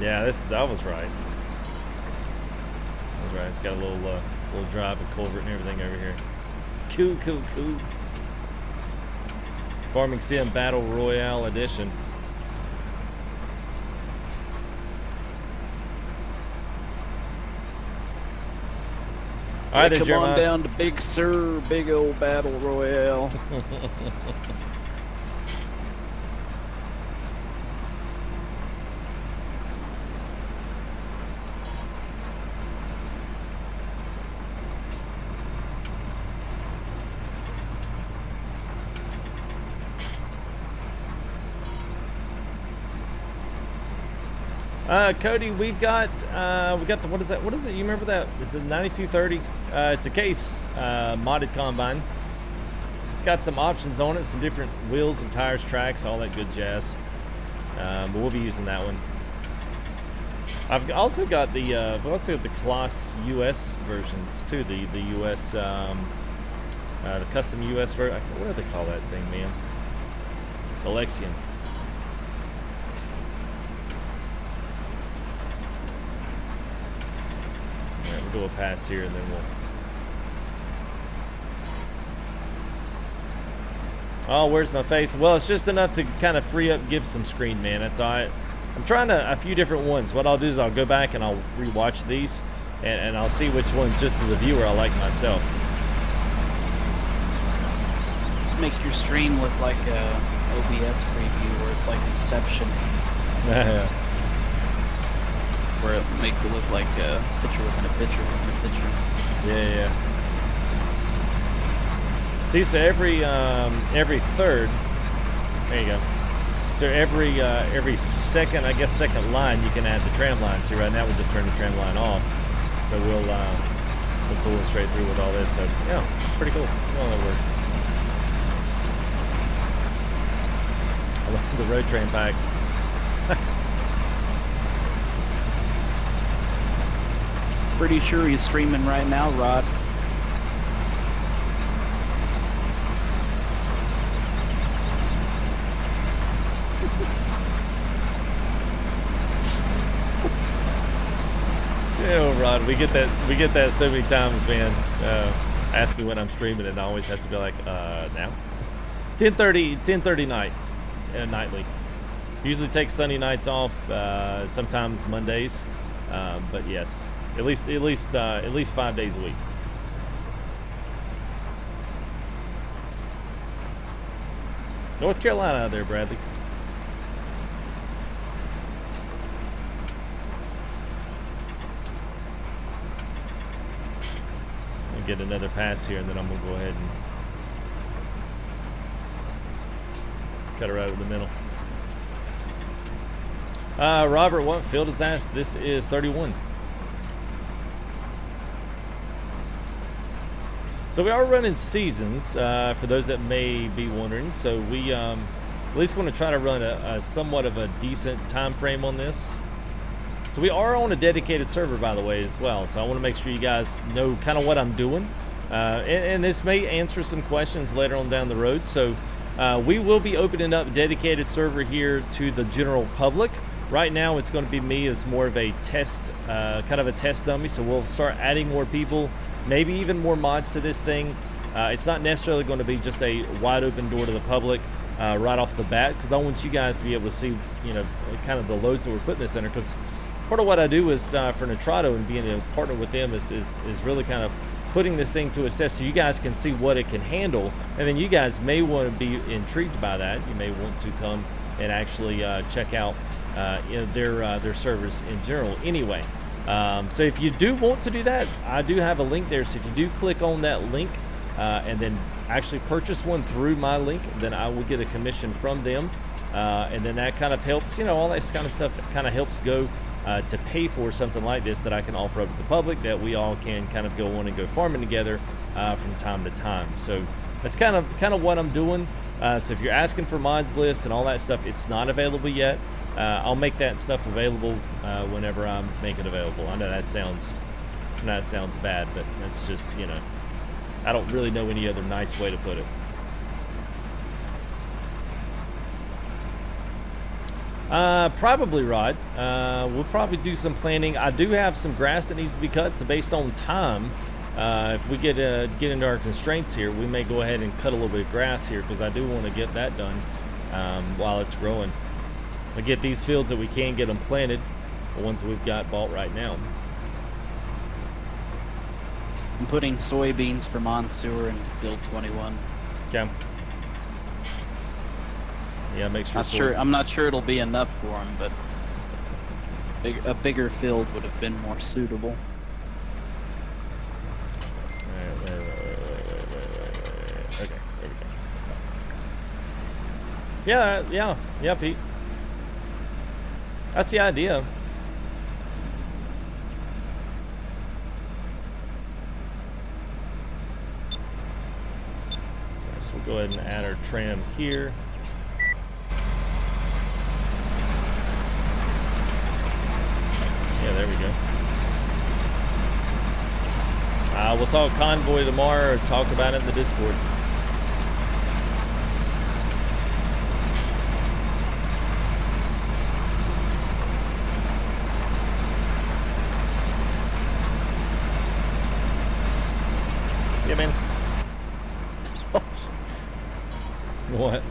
Yeah, I was right. I was right. It's got a little drive and culvert and everything over here. Cool. Farming Sim Battle Royale Edition. All right, come on down to Big Sur, big old Battle Royale. Cody, we've got the, what is that? What is it? You remember that? It's the 9230. It's a case modded combine. It's got some options on it, some different wheels and tires, tracks, all that good jazz. but we'll be using that one. I've also got the Colossus US versions too. The US the custom US version. What do they call that thing, man? Collection. All right, we'll go a pass here and then we'll. Oh, where's my face? Well, it's just enough to kind of free up, give some screen, man. That's all right. I'm trying a few different ones. What I'll do is I'll go back and I'll rewatch these, and I'll see which ones, just as a viewer, I like myself. Make your stream look like a OBS preview where it's like Inception. Where it makes it look like a picture within a picture within a picture. Yeah. See, so every third, there you go. So every second, I guess, second line, you can add the tram line. See, right now we just turned the tram line off, so we'll pull it straight through with all this. So yeah, it's pretty cool. Well, that works. I love the road train pack. Pretty sure he's streaming right now, Rod. Oh, Rod, we get that so many times, man. Ask me when I'm streaming, and I always have to be like, now. 10:30 night, nightly. Usually take Sunday nights off, sometimes Mondays, but yes, at least 5 days a week. North Carolina out there, Bradley. Get another pass here, and then I'm gonna go ahead and cut it right over the middle. Robert, what field is that? This is 31. So we are running seasons, for those that may be wondering. So we at least want to try to run a somewhat of a decent time frame on this. So we are on a dedicated server, by the way, as well. So I want to make sure you guys know kind of what I'm doing. And this may answer some questions later on down the road. So we will be opening up a dedicated server here to the general public. Right now, it's going to be me as more of a test, kind of a test dummy. So we'll start adding more people, maybe even more mods to this thing. It's not necessarily going to be just a wide open door to the public right off the bat, because I want you guys to be able to see, you know, kind of the loads that we're putting this in. Because part of what I do is for Nitrado and being a partner with them is really kind of putting this thing to a test so you guys can see what it can handle, and then you guys may want to be intrigued by that. You may want to come and actually check out their servers in general anyway. So if you do want to do that, I do have a link there. So if you do click on that link and then actually purchase one through my link, then I will get a commission from them, and then that kind of helps, you know, all that kind of stuff kind of helps go to pay for something like this that I can offer up to the public, that we all can kind of go on and go farming together from time to time. So that's kind of what I'm doing. So if you're asking for mods list and all that stuff, it's not available yet. I'll make that stuff available whenever I make it available. I know that sounds bad, but that's just, you know, I don't really know any other nice way to put it. Probably, Rod. We'll probably do some planting. I do have some grass that needs to be cut, so based on time, if we get into our constraints here, we may go ahead and cut a little bit of grass here, because I do want to get that done while it's growing. We'll get these fields that we can get them planted, the ones we've got bought right now. I'm putting soybeans for Monsoor into field 21. Okay. Yeah, make sure. I'm not sure it'll be enough for them, but a bigger field would have been more suitable. Wait. Okay, there we go. Yeah, Pete. That's the idea. So we'll go ahead and add our tram here. go. We'll talk convoy tomorrow, or talk about it in the Discord. Yeah, man. What?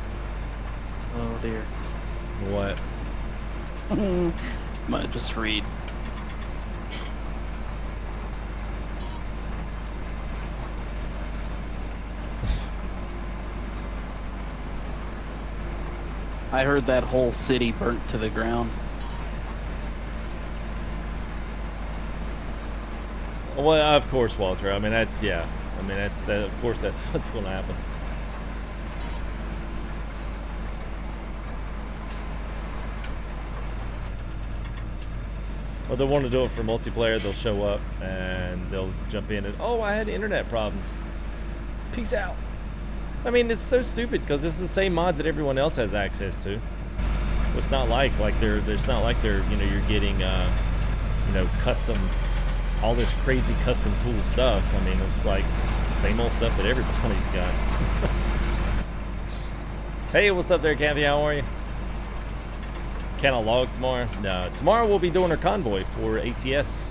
Oh dear. What? Might just read. I heard that whole city burnt to the ground. Well, of course, Walter. I mean, that's, yeah. I mean, that's, that. Of course, that's what's going to happen. Well, they want to do it for multiplayer. They'll show up and they'll jump in and, oh, I had internet problems. Peace out. I mean, it's so stupid because it's the same mods that everyone else has access to. It's not like it's not like they're, you know, you're getting, you know, custom, all this crazy custom cool stuff. I mean, it's like same old stuff that everybody's got. Hey, what's up there, Kathy? How are you? Can I log tomorrow? No, tomorrow we'll be doing our convoy for ATS.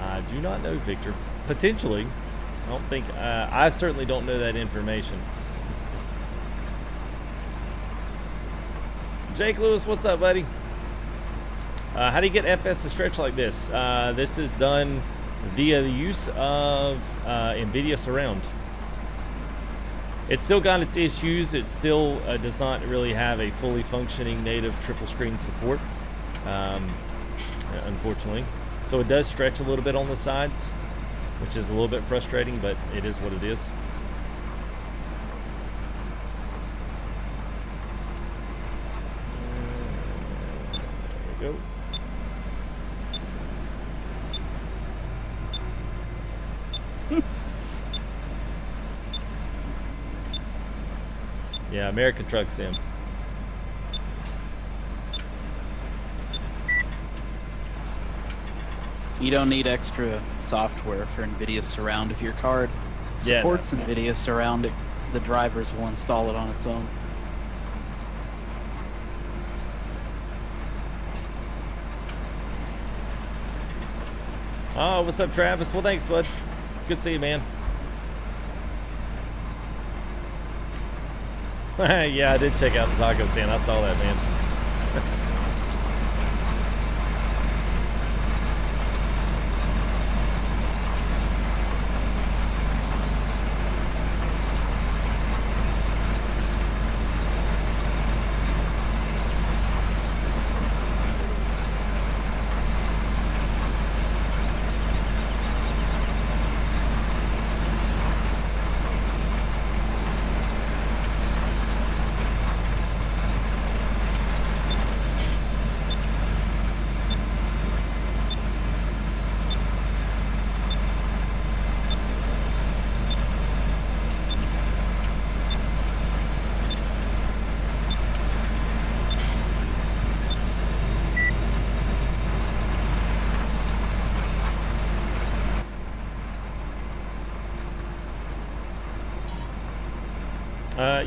I do not know, Victor. Potentially. I don't think, I certainly don't know that information. Jake Lewis, what's up, buddy? How do you get FS to stretch like this? This is done via the use of NVIDIA Surround. It's still got its issues. It still does not really have a fully functioning native triple screen support, unfortunately. So it does stretch a little bit on the sides, which is a little bit frustrating, but it is what it is. There we go. Yeah, American Truck Sim. You don't need extra software for NVIDIA Surround. If your card supports NVIDIA Surround, the drivers will install it on its own. Oh, what's up, Travis? Well, thanks, bud. Good to see you, man. Yeah, I did check out the taco stand. I saw that, man.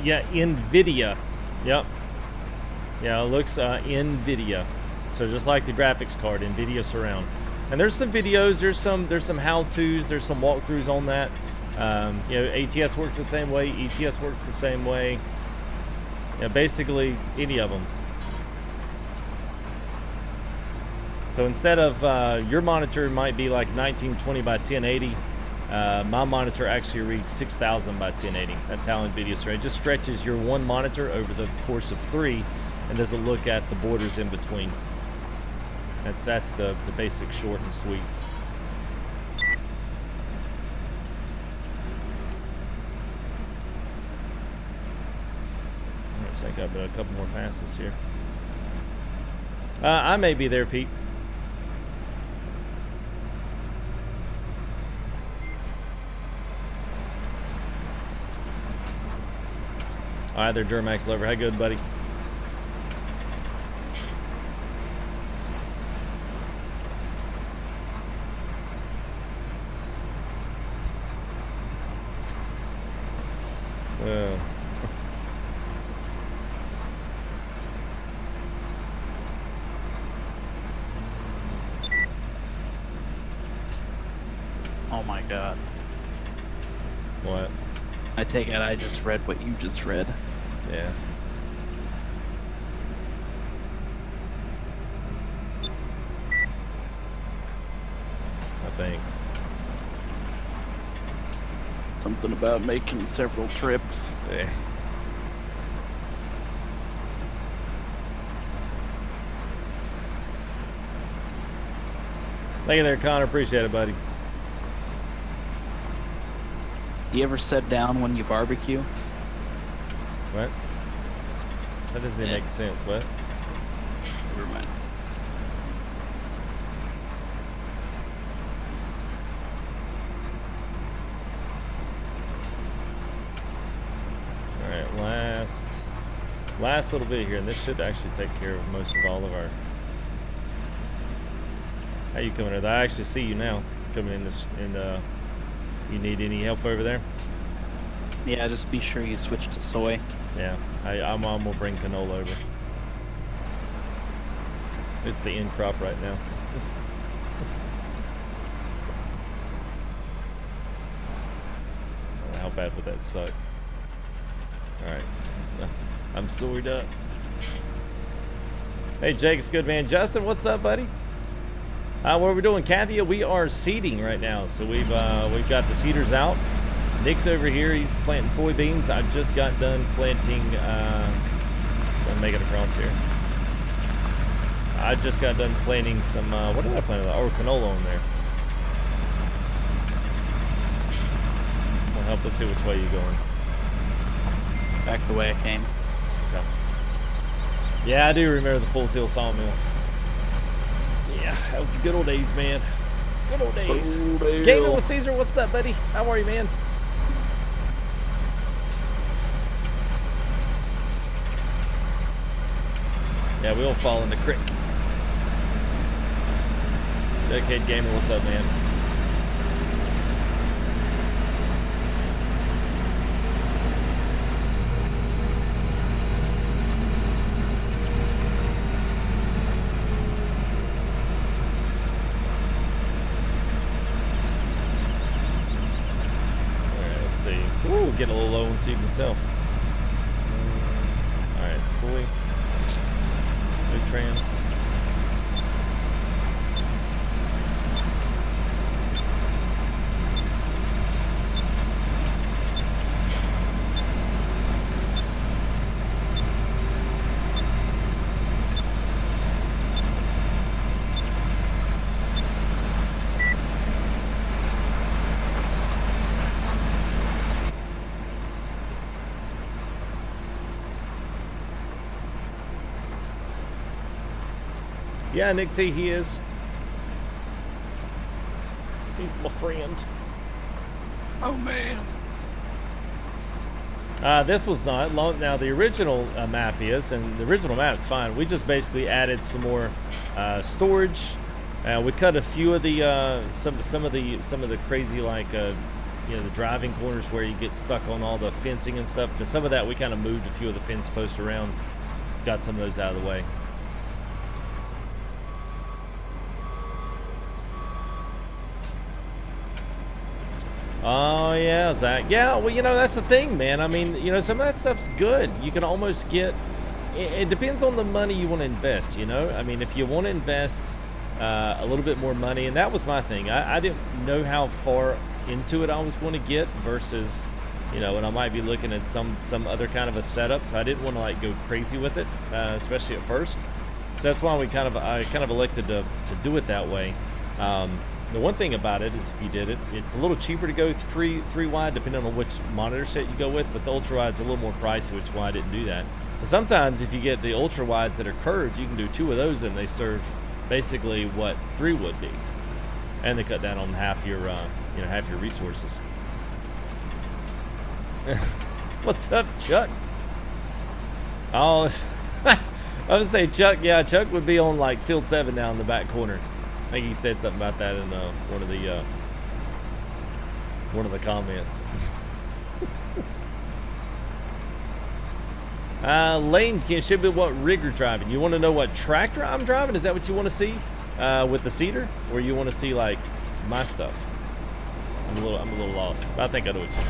Yeah, NVIDIA. Yep. Yeah, it looks NVIDIA. So just like the graphics card, NVIDIA Surround. And there's some videos, there's some how-tos, there's some walkthroughs on that. You know, ATS works the same way, ETS works the same way. Yeah, basically any of them. So instead of your monitor might be like 1920 by 1080. My monitor actually reads 6000 by 1080. That's how NVIDIA Surround. It just stretches your one monitor over the course of 3 and doesn't look at the borders in between. That's the basic short and sweet. Looks like I've got a couple more passes here. I may be there, Pete. All right, there, Duramax Lover. How good, buddy? Oh my god. What? I take it I just read what you just read. Yeah. I think. Something about making several trips. Yeah. Thank you there, Connor. Appreciate it, buddy. You ever sit down when you barbecue? What? That doesn't Yeah. make sense. What? Never mind. All right, last little bit here, and this should actually take care of most of all of our. How you coming in? I actually see you now coming in this, and you need any help over there? Yeah, just be sure you switch to soy. Yeah, I'm gonna bring canola over. It's the in crop right now. How bad would that suck? All right, I'm sorted up. Hey Jake, it's good, man. Justin, what's up, buddy? What are we doing, Kathia? We are seeding right now, so we've got the seeders out. Nick's over here. He's planting soybeans. I just got done planting. So I'm making across here. I just got done planting some. What did I plant? Oh, canola on there. Well, help us see which way you're going. Back the way I came. Okay. Yeah, I do remember the Full Tilt Sawmill. Yeah, that was the good old days, man. Good old days. Gaming with Caesar, what's up, buddy? How are you, man? Yeah, we won't fall in the creek. Jackhead Gamer, what's up, man? Ooh, getting a little low on seed myself. Alright, soy. Nutran. Yeah, Nick T, he is. He's my friend. Oh man. This was not long. Now the original map is, and the original map is fine. We just basically added some more storage. We cut a few of the some of the crazy like you know, the driving corners where you get stuck on all the fencing and stuff. But some of that we kind of moved a few of the fence posts around. Got some of those out of the way. Oh yeah, Zach. Yeah, well, you know, that's the thing, man. I mean, you know, some of that stuff's good. You can almost get. It depends on the money you want to invest. You know, I mean, if you want to invest a little bit more money, and that was my thing. I didn't know how far into it I was going to get versus, you know, and I might be looking at some other kind of a setup. So I didn't want to like go crazy with it, especially at first. So that's why I kind of elected to do it that way. The one thing about it is if you did it, it's a little cheaper to go three wide depending on which monitor set you go with, but the ultra wide's a little more pricey, which is why I didn't do that. But sometimes if you get the ultra wides that are curved, you can do 2 of those and they serve basically what 3 would be, and they cut down on half your you know, half your resources. What's up, Chuck? Oh, I was gonna say Chuck. Yeah, Chuck would be on like field 7 down in the back corner. I think he said something about that in one of the comments. Lane should be what rig you're driving. You want to know what tractor I'm driving? Is that what you want to see with the seeder, or you want to see like my stuff? I'm a little lost. But I think I know what you mean.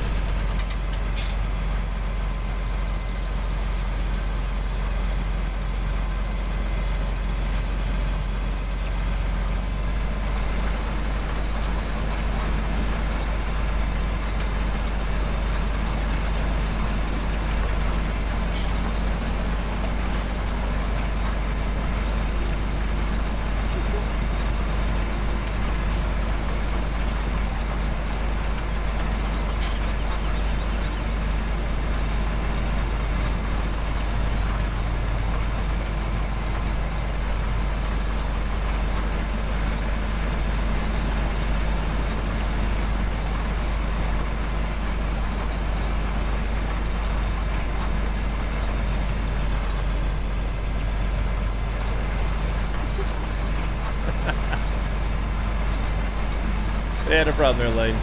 Yeah, no problem there, Lane.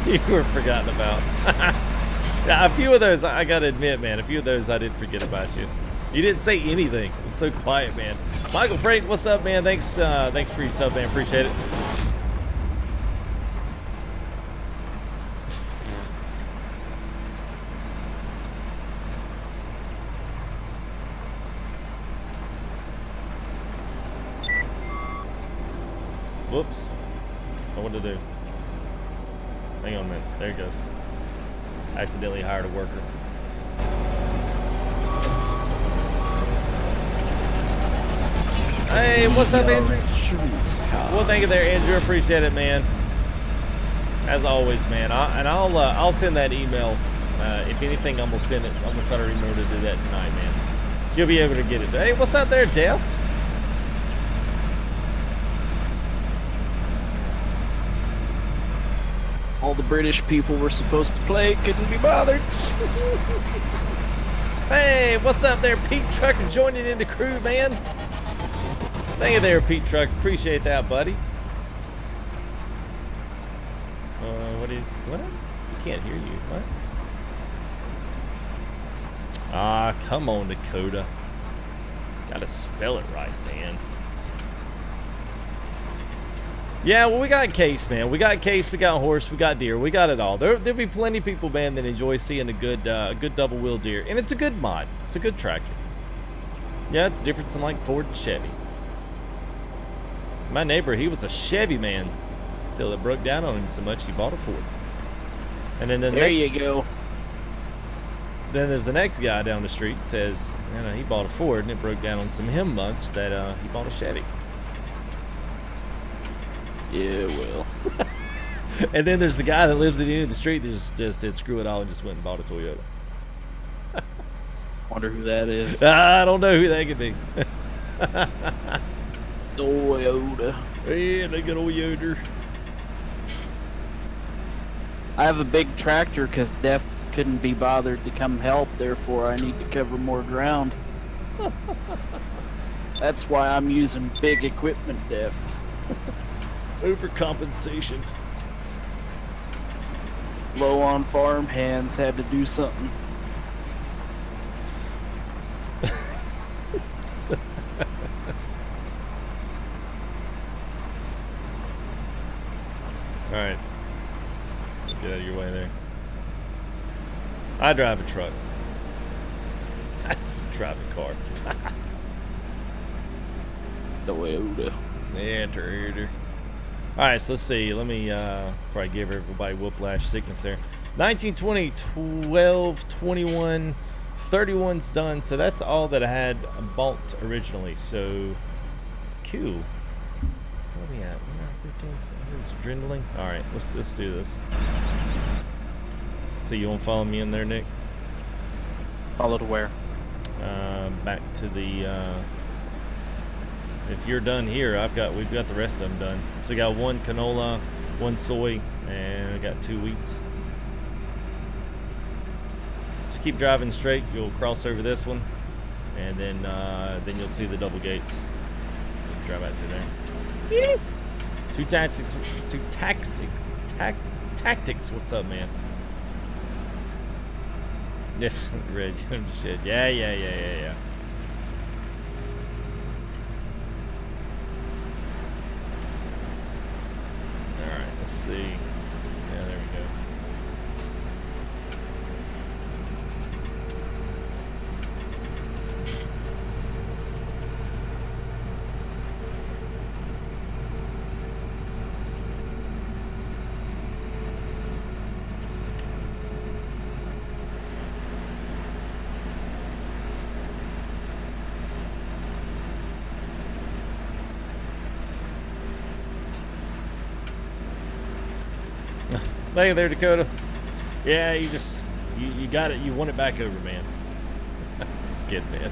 You were forgotten about. Yeah, a few of those, I gotta admit, man, a few of those I did forget about you. You didn't say anything. It was so quiet, man. Michael Frank, what's up, man? Thanks for your sub, man. Appreciate it. Whoops. What to do? Hang on a minute. There it goes. Accidentally hired a worker. Hey, what's up, Andrew? Well, thank you there, Andrew. Appreciate it, man. As always, man. I'll send that email. If anything, I'm gonna send it. I'm gonna try to remember to do that tonight, man. She'll be able to get it. Hey, what's up there, Def? All the British people were supposed to play couldn't be bothered. Hey, what's up there, Pete Trucker, joining in the crew, man? Thank you there, Pete Trucker. Appreciate that, buddy. What? I can't hear you. What? Ah, come on, Dakota. Gotta spell it right, man. Yeah, well, we got case, man. We got case, we got horse, we got deer, we got it all. There'll be plenty of people, man, that enjoy seeing a good double wheel deer, and it's a good mod. It's a good tractor. Yeah, it's different than like Ford and Chevy. My neighbor, he was a Chevy man till it broke down on him so much he bought a Ford. And then there you go. Then there's the next guy down the street that says, you know, he bought a Ford and it broke down on him much that he bought a Chevy. Yeah, well. And then there's the guy that lives at the end of the street that just said screw it all and just went and bought a Toyota. Wonder who that is. I don't know who that could be. Toyota. Yeah, they got old Yoder. I have a big tractor because Def couldn't be bothered to come help, therefore I need to cover more ground. That's why I'm using big equipment, Def. Overcompensation. Low on farm hands, had to do something. Alright. Get out of your way there. I drive a truck. I just drive a car. Toyota. Yeah, alright, so let's see. Let me probably give everybody whiplash sickness there. 19, 20, 12, 21, 31's done. So that's all that I had bought originally. So, cool. Where are we at? It's dwindling. Alright, let's do this. So you want to follow me in there, Nick? Follow to where? Back to the if you're done here, we've got the rest of them done. So we got one canola, one soy, and I got 2 wheats. Just keep driving straight. You'll cross over this one, and then you'll see the double gates. You can drive out to there. Tactics. What's up, man? Yeah, Red. Shit. Yeah. see. Yeah, there we go. Hey there, Dakota. Yeah, you got it. You won it back over, man. It's good, man.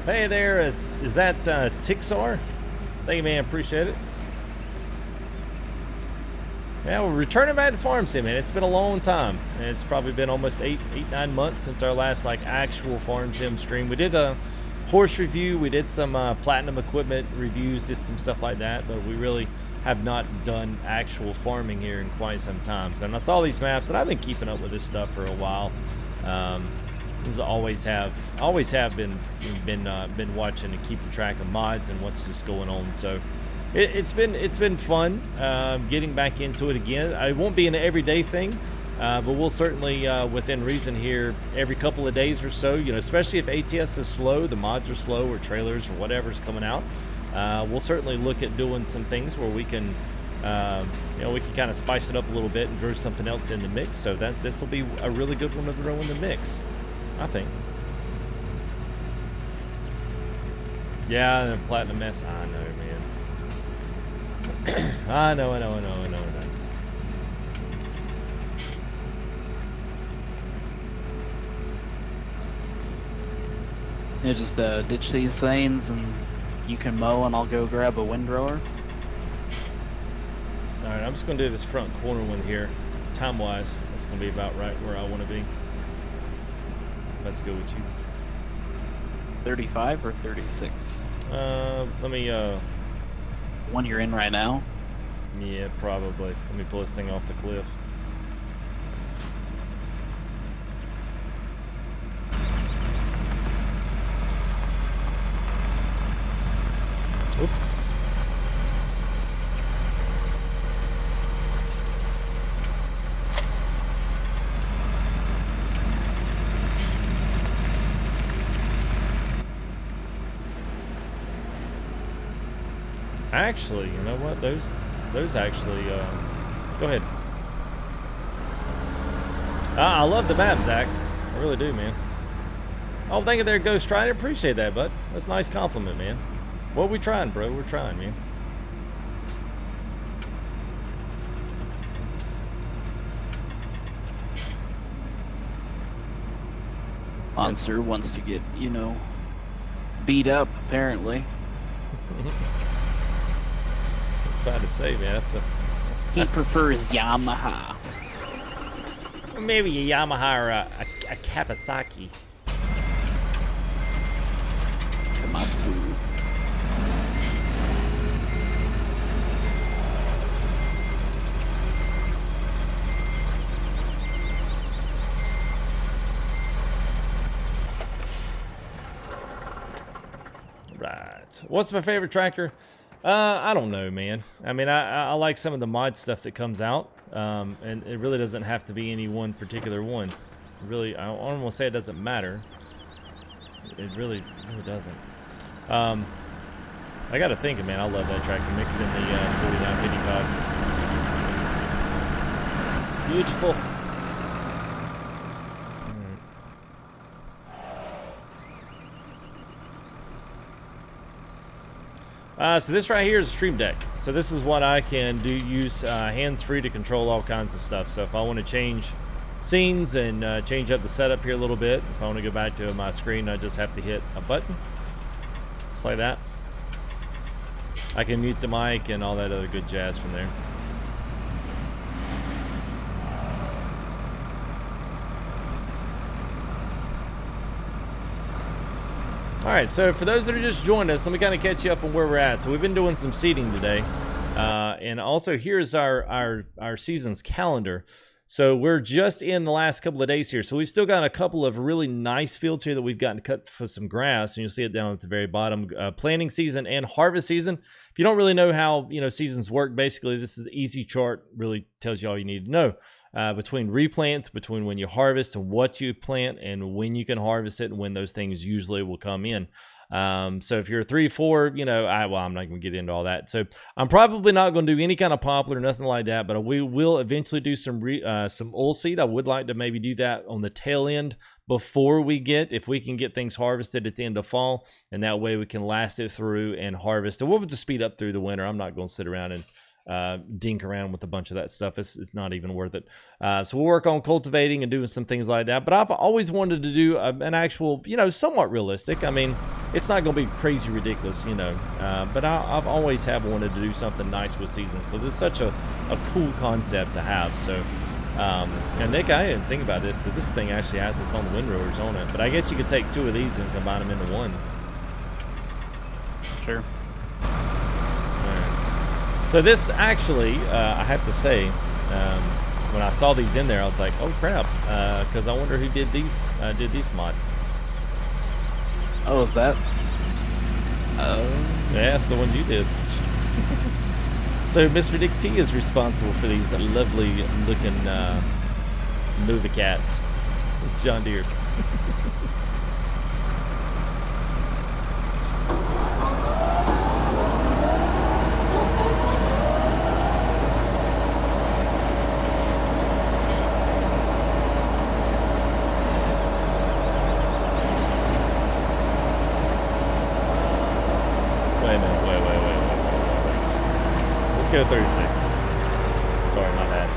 Hey there, is that Tixar? Thank you, man. Appreciate it. Yeah, we're returning back to Farm Sim, man. It's been a long time. It's probably been almost 9 months since our last like actual Farm Sim stream. We did a horse review. We did some platinum equipment reviews, did some stuff like that, but we really have not done actual farming here in quite some time. So, and I saw these maps, and I've been keeping up with this stuff for a while. Always have been watching and keeping track of mods and what's just going on. So it's been fun getting back into it again. It won't be an everyday thing, but we'll certainly within reason here every couple of days or so. You know, especially if ATS is slow, the mods are slow, or trailers or whatever's coming out. We'll certainly look at doing some things where we can. We can kind of spice it up a little bit and throw something else in the mix. So that this will be a really good one to throw in the mix, I think. Yeah, the platinum mess. I know, man. I know. Yeah, just ditch these things and you can mow, and I'll go grab a windrower. All right, I'm just gonna do this front corner one here. Time-wise, that's gonna be about right where I want to be. Let's go with you. 35 or 36? Let me, One you're in right now? yeah, probably. Let me pull this thing off the cliff. Oops. Actually, you know what? Those actually, go ahead. I love the map, Zach. I really do, man. Oh, thank you there, Ghost Rider. Appreciate that, bud. That's a nice compliment, man. What we trying, bro? We're trying, man. Monster wants to get, beat up, apparently. I was about to say, man, that's a... He prefers Yamaha. Maybe a Yamaha or a Kawasaki. Komatsu. Right. What's my favorite tractor? I don't know, man. I mean, I like some of the mod stuff that comes out, and it really doesn't have to be any one particular one. Really, I don't want to say it doesn't matter. It really doesn't. I got to think, man. I love that tractor mix in the 4955. Beautiful. So this right here is a Stream Deck. So this is what I can use hands-free to control all kinds of stuff. So if I want to change scenes and change up the setup here a little bit, if I want to go back to my screen, I just have to hit a button, just like that. I can mute the mic and all that other good jazz from there. All right, so for those that are just joining us, let me kind of catch you up on where we're at. So we've been doing some seeding today, and also here's our season's calendar. So we're just in the last couple of days here. So we've still got a couple of really nice fields here that we've gotten to cut for some grass, and you'll see it down at the very bottom. Planting season and harvest season. If you don't really know how seasons work, basically this is an easy chart. Really tells you all you need to know. Between replants, between when you harvest and what you plant, and when you can harvest it, and when those things usually will come in. So if you're 3-4, I'm not going to get into all that. So I'm probably not going to do any kind of poplar, nothing like that. But we will eventually do some oilseed. I would like to maybe do that on the tail end before if we can get things harvested at the end of fall, and that way we can last it through and harvest. And we'll just speed up through the winter. I'm not going to sit around and dink around with a bunch of that stuff. It's not even worth it. So we'll work on cultivating and doing some things like that. But I've always wanted to do an actual, somewhat realistic. I mean, it's not going to be crazy ridiculous, but I've always wanted to do something nice with seasons because it's such a cool concept to have. So, and Nick, I didn't think about this, but this thing actually has its own windrowers on it. But I guess you could take two of these and combine them into one. Sure. So this actually, I have to say, when I saw these in there, I was like, "Oh crap!" Because I wonder who did these mod. Oh, is that? Yeah, it's the ones you did. So Mr. Dick T is responsible for these lovely looking movie cats, John Deere's. Let's go 36. Sorry, my bad.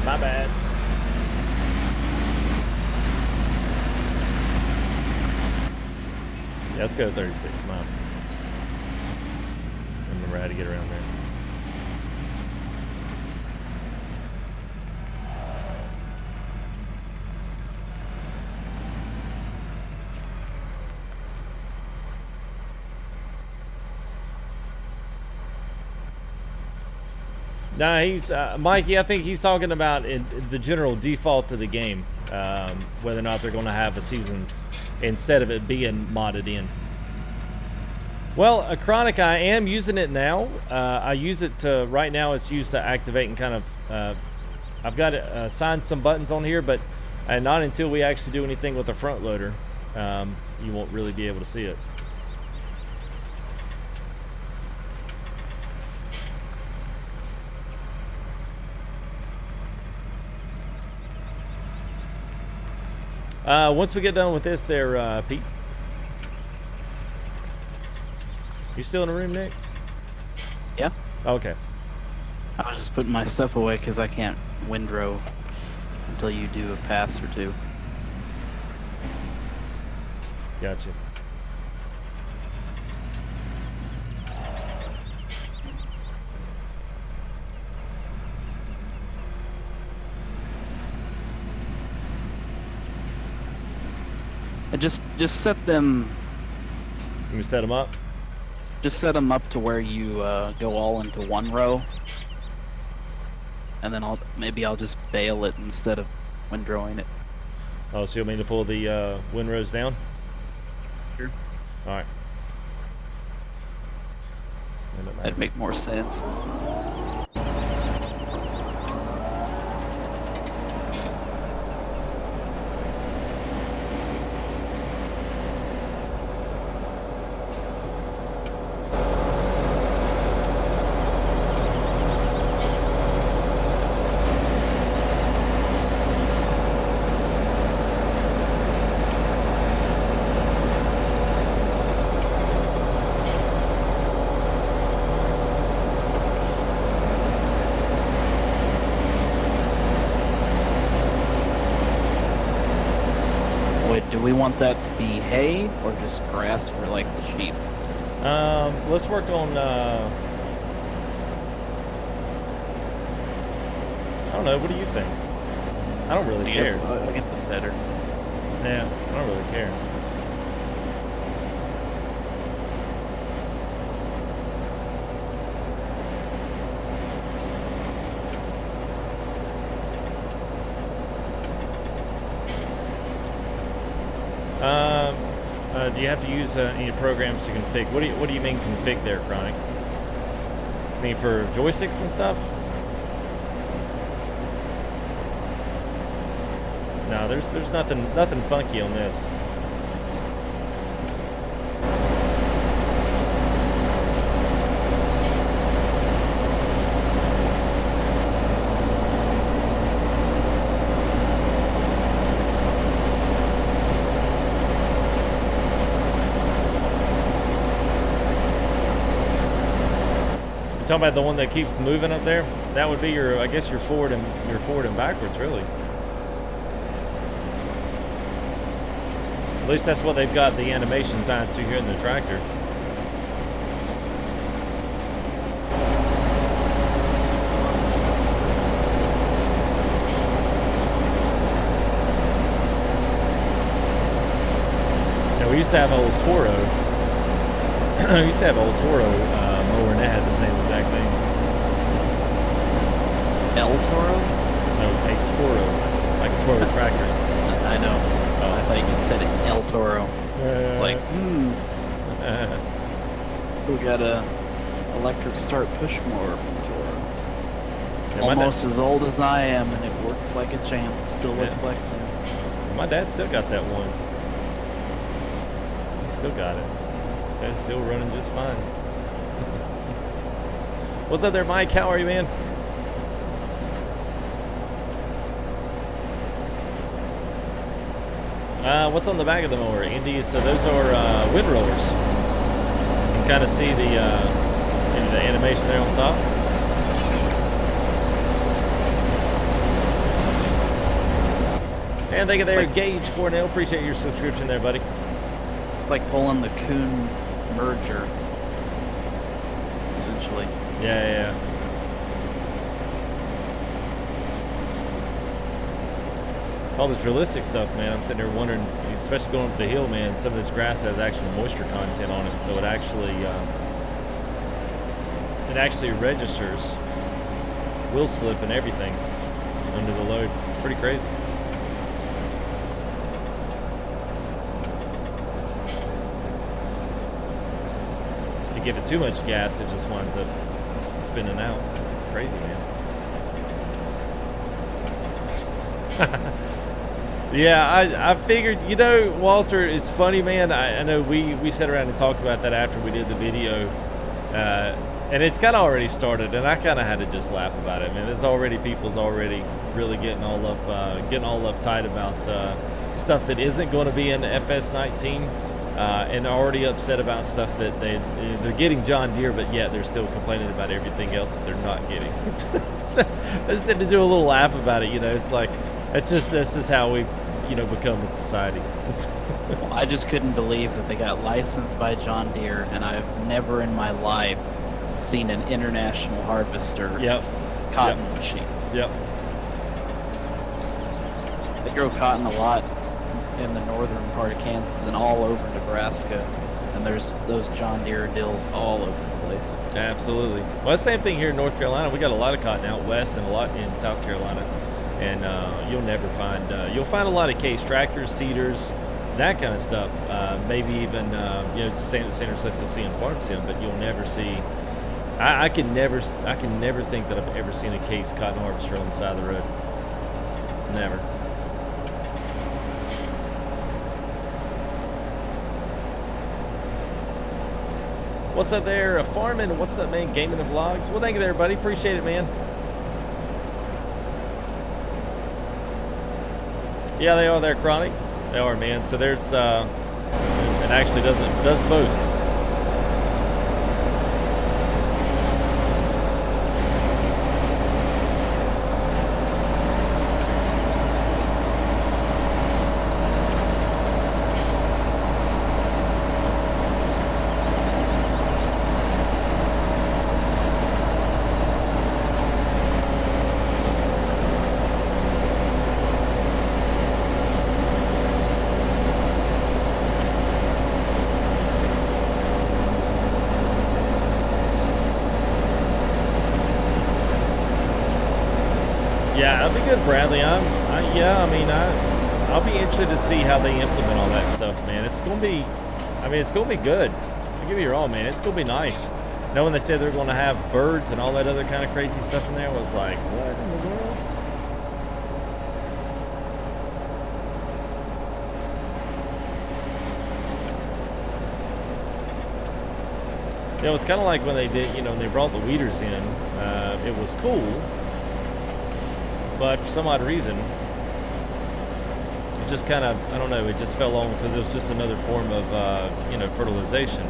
My bad. Yeah, let's go 36, Mom. I remember how to get around there. Nah, he's Mikey. I think he's talking about the general default of the game, whether or not they're going to have a seasons instead of it being modded in. Well, a Chronic, I am using it now. I use it to right now. It's used to activate and kind of. I've got it assigned some buttons on here, but not until we actually do anything with the front loader, you won't really be able to see it. Once we get done with this there, Pete. You still in the room, Nick? Yeah. Okay. I was just putting my stuff away because I can't windrow until you do a pass or two. Gotcha. And just set them. Can we set them up? Just set them up to where you go all into one row, and then maybe I'll just bail it instead of windrowing it. Oh, so you want me to pull the windrows down? Sure. All right. That'd make more sense. Do we want that to be hay or just grass for like the sheep? Let's work on I don't know, what do you think? I don't really care. I get the tedder. Yeah, I don't really care. Do you have to use any programs to config? What do you mean config there, Chronic? I mean for joysticks and stuff? No, there's nothing funky on this. Talking about the one that keeps moving up there? That would be your, I guess, your forward and backwards, really. At least that's what they've got the animation tied to here in the tractor. Now, we used to have an old Toro. We used to have an old Toro mower, and that had the same exact thing. El Toro? No, a Toro, like a Toro tractor. I know. Oh. I thought you said El Toro. It's like, still got a electric start push mower from Toro. Yeah, almost as old as I am, and it works like a champ. Still looks like new. My dad still got that one. He still got it. It's still running just fine. What's up there, Mike? How are you, man? What's on the back of the mower, Andy? So those are wind rollers. You can kind of see the animation there on top. And thank you there, Gage Cornell. Appreciate your subscription there, buddy. It's like pulling the Kuhn merger, essentially. Yeah. All this realistic stuff, man. I'm sitting there wondering, especially going up the hill, man, some of this grass has actual moisture content on it, so it actually registers wheel slip and everything under the load. It's pretty crazy. If you give it too much gas, it just winds up spinning out. Crazy, man. Yeah, I figured, you know, Walter, it's funny, man. I know we sat around and talked about that after we did the video, and it's kind of already started, and I kind of had to just laugh about it. I mean, there's already people's already really getting all uptight about stuff that isn't going to be in the FS19, and already upset about stuff that they're getting John Deere, but yet they're still complaining about everything else that they're not getting. So I just had to do a little laugh about it. You know, it's like that's just how we, you know, become a society. Well, I just couldn't believe that they got licensed by John Deere, and I've never in my life seen an international harvester cotton machine. Yep. They grow cotton a lot in the northern part of Kansas and all over Nebraska, and there's those John Deere dills all over the place. Absolutely. Well, the same thing here in North Carolina. We got a lot of cotton out west and a lot in South Carolina, and you'll never find you'll find a lot of case tractors, seeders, that kind of stuff. Maybe even you know, standard stuff you'll see in farm sim, but you'll never see. I can never think that I've ever seen a case cotton harvester on the side of the road. Never. What's up there, Farming? What's up, man? Gaming and Vlogs. Well, thank you there, buddy. Appreciate it, man. Yeah, they are there, Chronic. They are, man. So there's, it actually does both. Yeah, that'll be good, Bradley. I'll be interested to see how they implement all that stuff, man. It's gonna be I mean, it's gonna be good. Don't get me wrong, man. It's gonna be nice. You know, when they said they're gonna have birds and all that other kind of crazy stuff in there, I was like, what in the world? Yeah, it was kind of like when they did, you know, when they brought the weeders in. It was cool, but for some odd reason, it just kind of, I don't know, it just fell on because it was just another form of, you know, fertilization.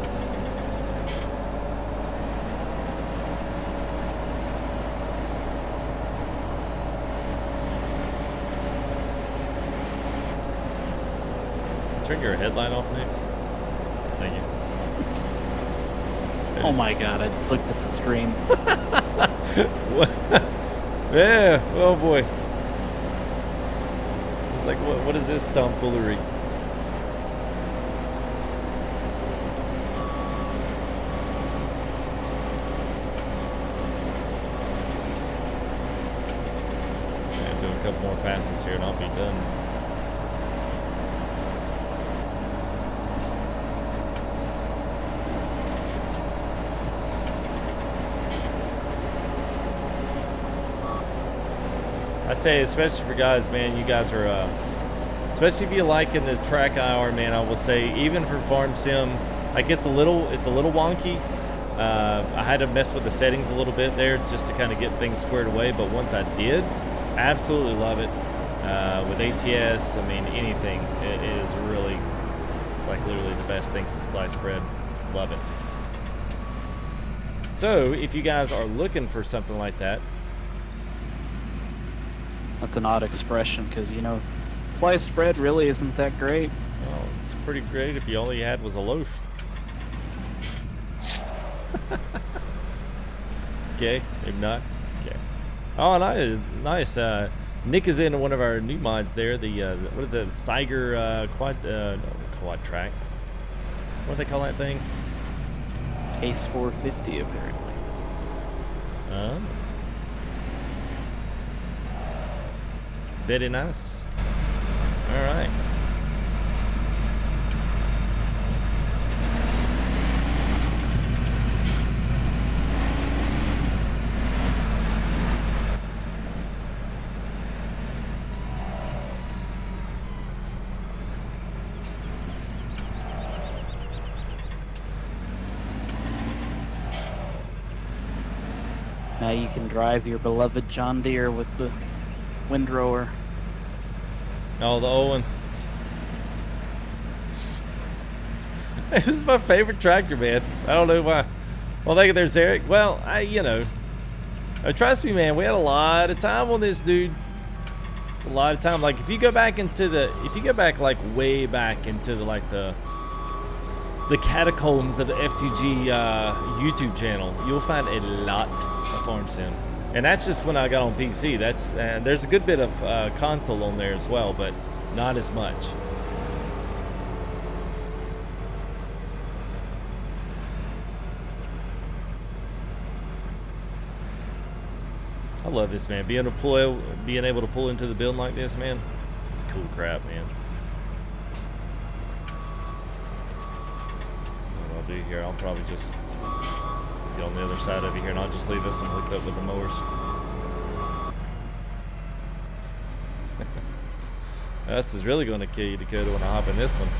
Turn your headlight off, Nick. Thank you. Oh my god, I just looked at the screen. Yeah, oh boy. It's like, what is this tomfoolery? Yeah, do a couple more passes here and I'll be done. I tell you, especially for guys, man, you guys are, especially if you like in the track hour, man, I will say, even for Farm Sim, like it's a little wonky. I had to mess with the settings a little bit there just to kind of get things squared away, but once I did, absolutely love it. With ATS, I mean, anything, it is really, it's like literally the best thing since sliced bread. Love it. So, if you guys are looking for something like that, That's an odd expression because, you know, sliced bread really isn't that great. well, it's pretty great if you all you had was a loaf. Okay, if not, okay. Oh, nice. Nick is in one of our new mods there. The what is the Steiger quad track? What do they call that thing? Ace 450 apparently. Very nice. All right. Now you can drive your beloved John Deere with the windrower. Oh, the old one. This is my favorite tractor, man. I don't know why. Well, thank you, there's Eric. Well, you know, trust me, man. We had a lot of time on this, dude. It's a lot of time. Like, if you go back like way back into the catacombs of the FTG YouTube channel, you'll find a lot of Farm Sim. And that's just when I got on PC. There's a good bit of console on there as well, but not as much. I love this, man. Being able to pull into the building like this, man. Cool crap, man. What I'll do here, I'll probably just get on the other side over here, and I'll just leave this one hooked up with the mowers. This is really going to kill you, Dakota, when I hop in this one.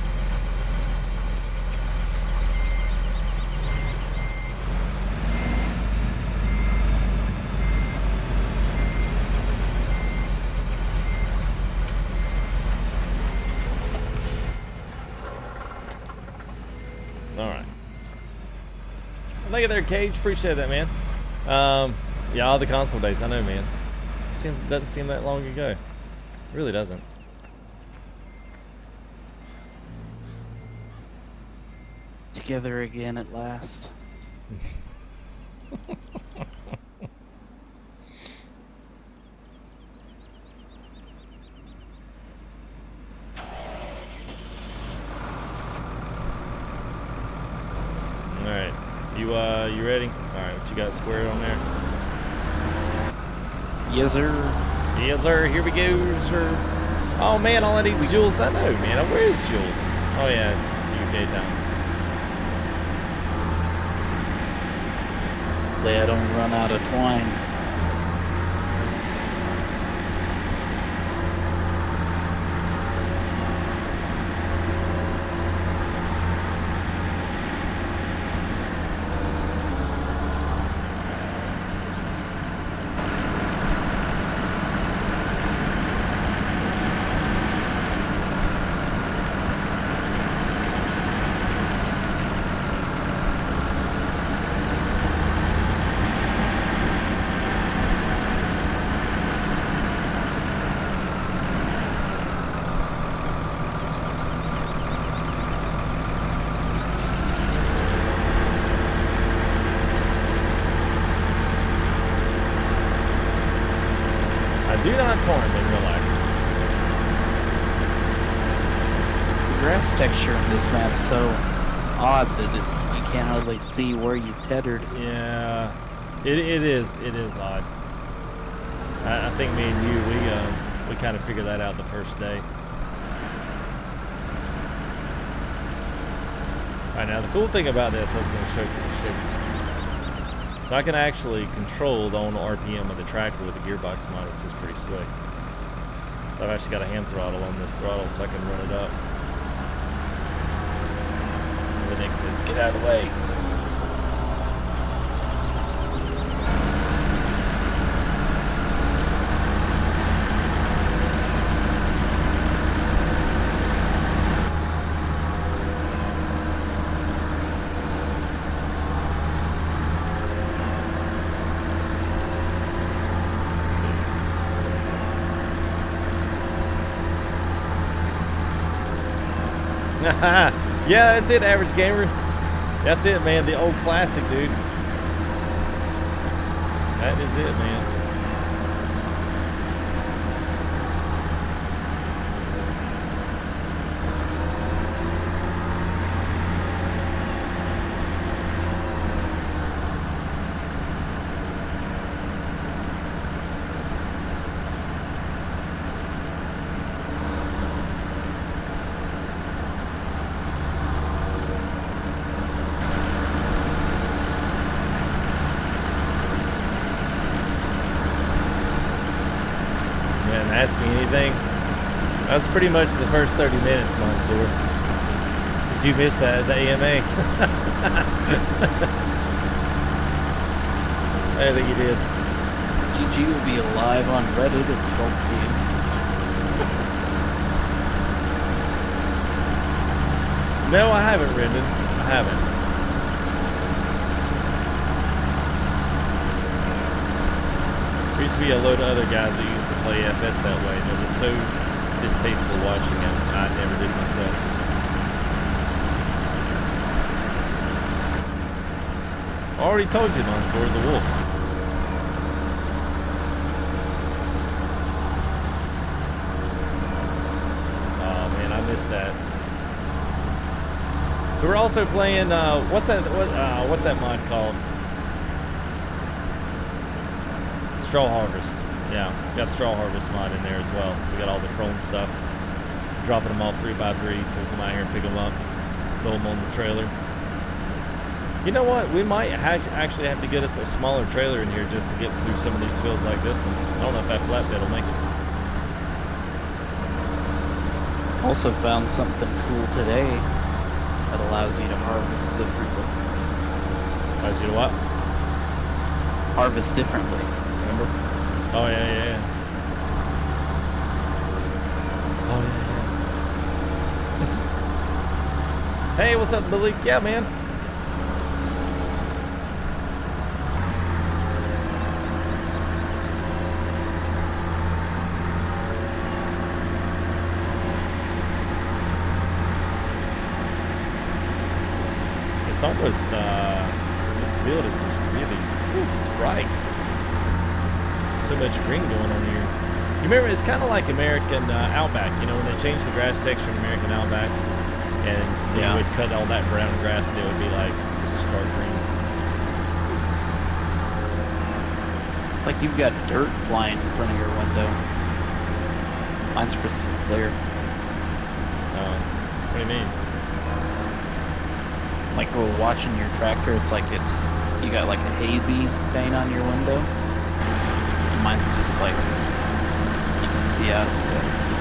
Alright. Look at there, Cage. Appreciate that, man. Yeah, all the console days. I know, man. Doesn't seem that long ago. It really doesn't. Together again at last. Alright. You ready? Alright, what you got squared on there? Yes, sir. Yes, sir. Here we go, sir. Oh, man, all I need is Jules. I know, man. Where is Jules? Oh, yeah, it's UK town. Hopefully I don't run out of twine. Do not farm in real life. The grass texture in this map is so odd that you can't hardly see where you tethered. Yeah, it is odd. I think me and you, we kind of figured that out the first day. All right, now the cool thing about this, I was going to show you. So I can actually control the own RPM of the tractor with the gearbox mod, which is pretty slick. So I've actually got a hand throttle on this throttle so I can run it up. And the Nick says, get out of the way. Yeah, that's it, average gamer. That's it, man. The old classic, dude. That is it, man. Ask me anything. That's pretty much the first 30 minutes, Mansoor. Did you miss that, the AMA? I think you did. GG will be alive on Reddit if you don't see it. No, I haven't, Rendon. I haven't. There used to be a load of other guys that used to play FS that way, and it was so distasteful watching it. I never did myself. I already told you, Mansoor, the wolf. Oh man, I missed that. So we're also playing. What's that mod called? Straw Harvest. Yeah, we got Straw Harvest mod in there as well. So we got all the chrome stuff. Dropping them off 3x3 so we come out here and pick them up. Throw them on the trailer. You know what? We might actually have to get us a smaller trailer in here just to get through some of these fields like this one. I don't know if that flatbed will make it. Also found something cool today that allows you to harvest differently. Allows you to what? Harvest differently. Remember? Oh yeah. Oh yeah. Hey, what's up, Malik? Yeah, man. It's almost, this field is just really, it's bright. So much green going on here. You remember, it's kind of like American Outback, you know, when they changed the grass texture in American Outback, and you would cut all that brown grass and it would be like just stark green. Like you've got dirt flying in front of your window. Mine's crystal clear. What do you mean? Like we're watching your tractor, it's like it's you got like a hazy paint on your window. And mine's just like you can see out.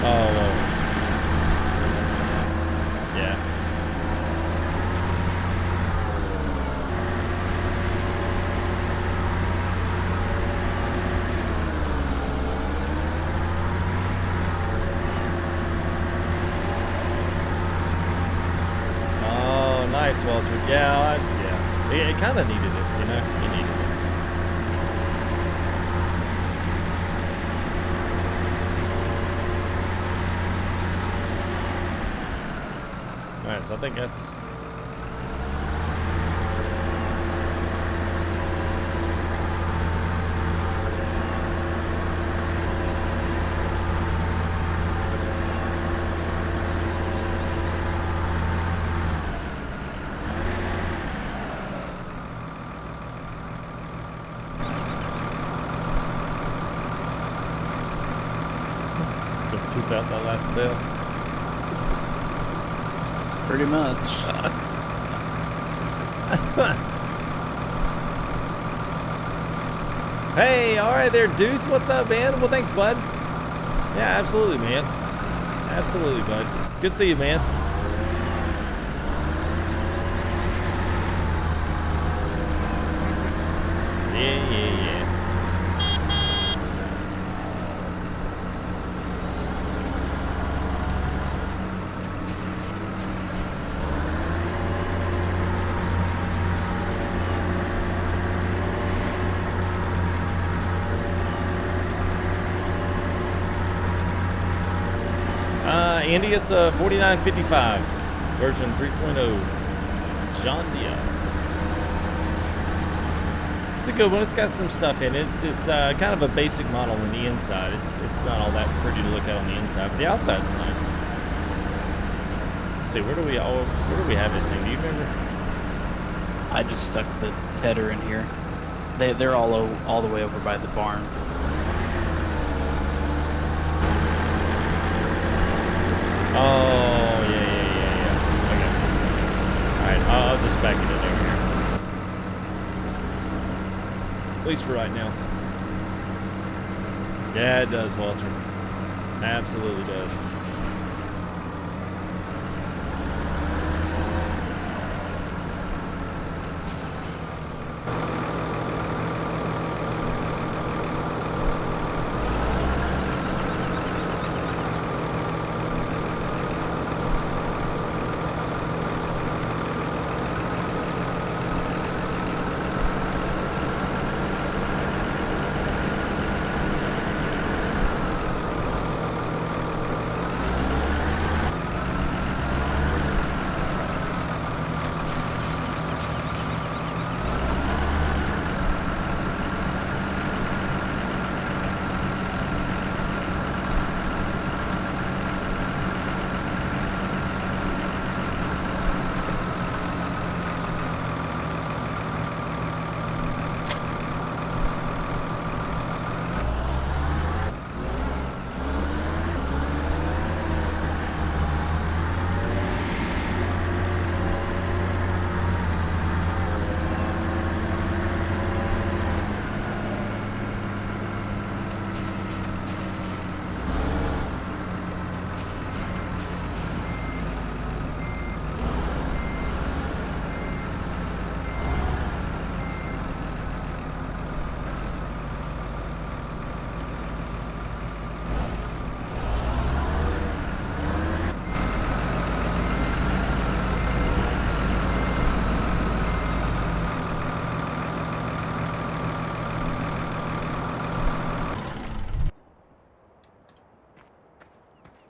Oh. Yeah. Oh, nice, Walter. Yeah, yeah. It kind of needed it, you know? It needed it. Alright, so I think that's... Poop out that last bell. Pretty much. Hey, all right there, Deuce. What's up, man? Well, thanks, bud. Yeah, absolutely, man. Absolutely, bud. Good to see you, man. Yeah, yeah, yeah. Andy, it's 4955, version 3.0. John Deere. It's a good one. It's got some stuff in it. It's kind of a basic model on the inside. It's not all that pretty to look at on the inside, but the outside's nice. Let's see, where do we have this thing? Do you remember? I just stuck the tedder in here. They're all the way over by the barn. Oh, yeah. Okay. Alright, I'll just back it in over here. At least for right now. Yeah, it does, Walter. Absolutely does.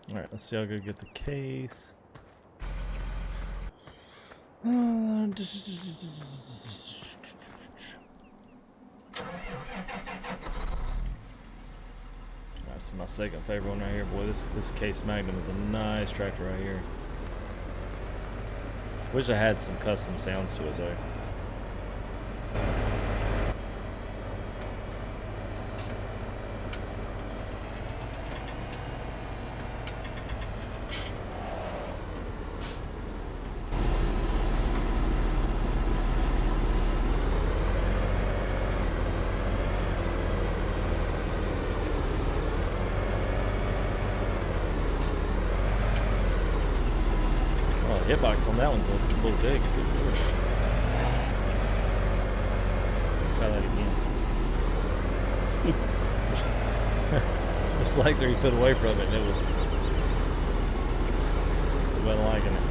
Alright, let's see. I'll go get the case. That's my second favorite one right here. Boy, this Case Magnum is a nice tractor right here. Wish I had some custom sounds to it though. hitbox on that one's a little big. Good lord. Try that again. It's like 3 feet away from it, and it wasn't liking it.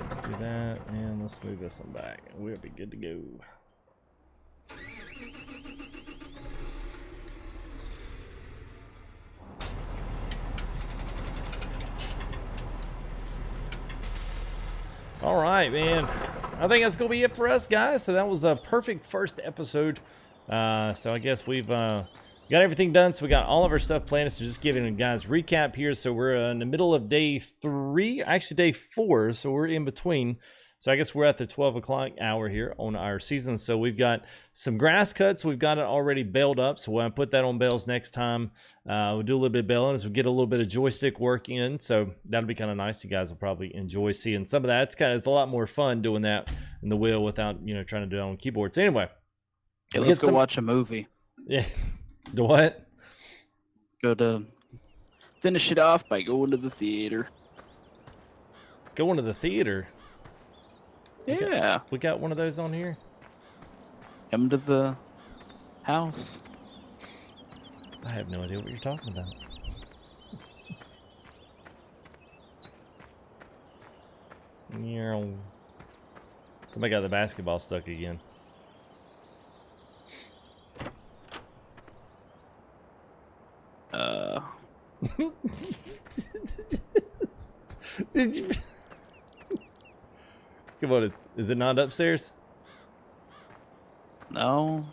Let's do that, and let's move this one back, and we'll be good to go. All right, man. I think that's gonna be it for us, guys. So that was a perfect first episode. So I guess we've got everything done. So we got all of our stuff planned. So just giving you guys recap here. So we're in the middle of day 3, actually day 4. So we're in between. So I guess we're at the 12 o'clock hour here on our season. So we've got some grass cuts. We've got it already baled up. So we'll put that on bales next time. We'll do a little bit of baling as we get a little bit of joystick work in. So that'll be kind of nice. You guys will probably enjoy seeing some of that. It's a lot more fun doing that in the wheel without, trying to do it on keyboards. Anyway. Yeah, let's go watch a movie. Yeah. The what? Go to finish it off by going to the theater. Going to the theater? Yeah. We got one of those on here? Come to the house. I have no idea what you're talking about. Somebody got the basketball stuck again. Did you... Come on, is it not upstairs? No.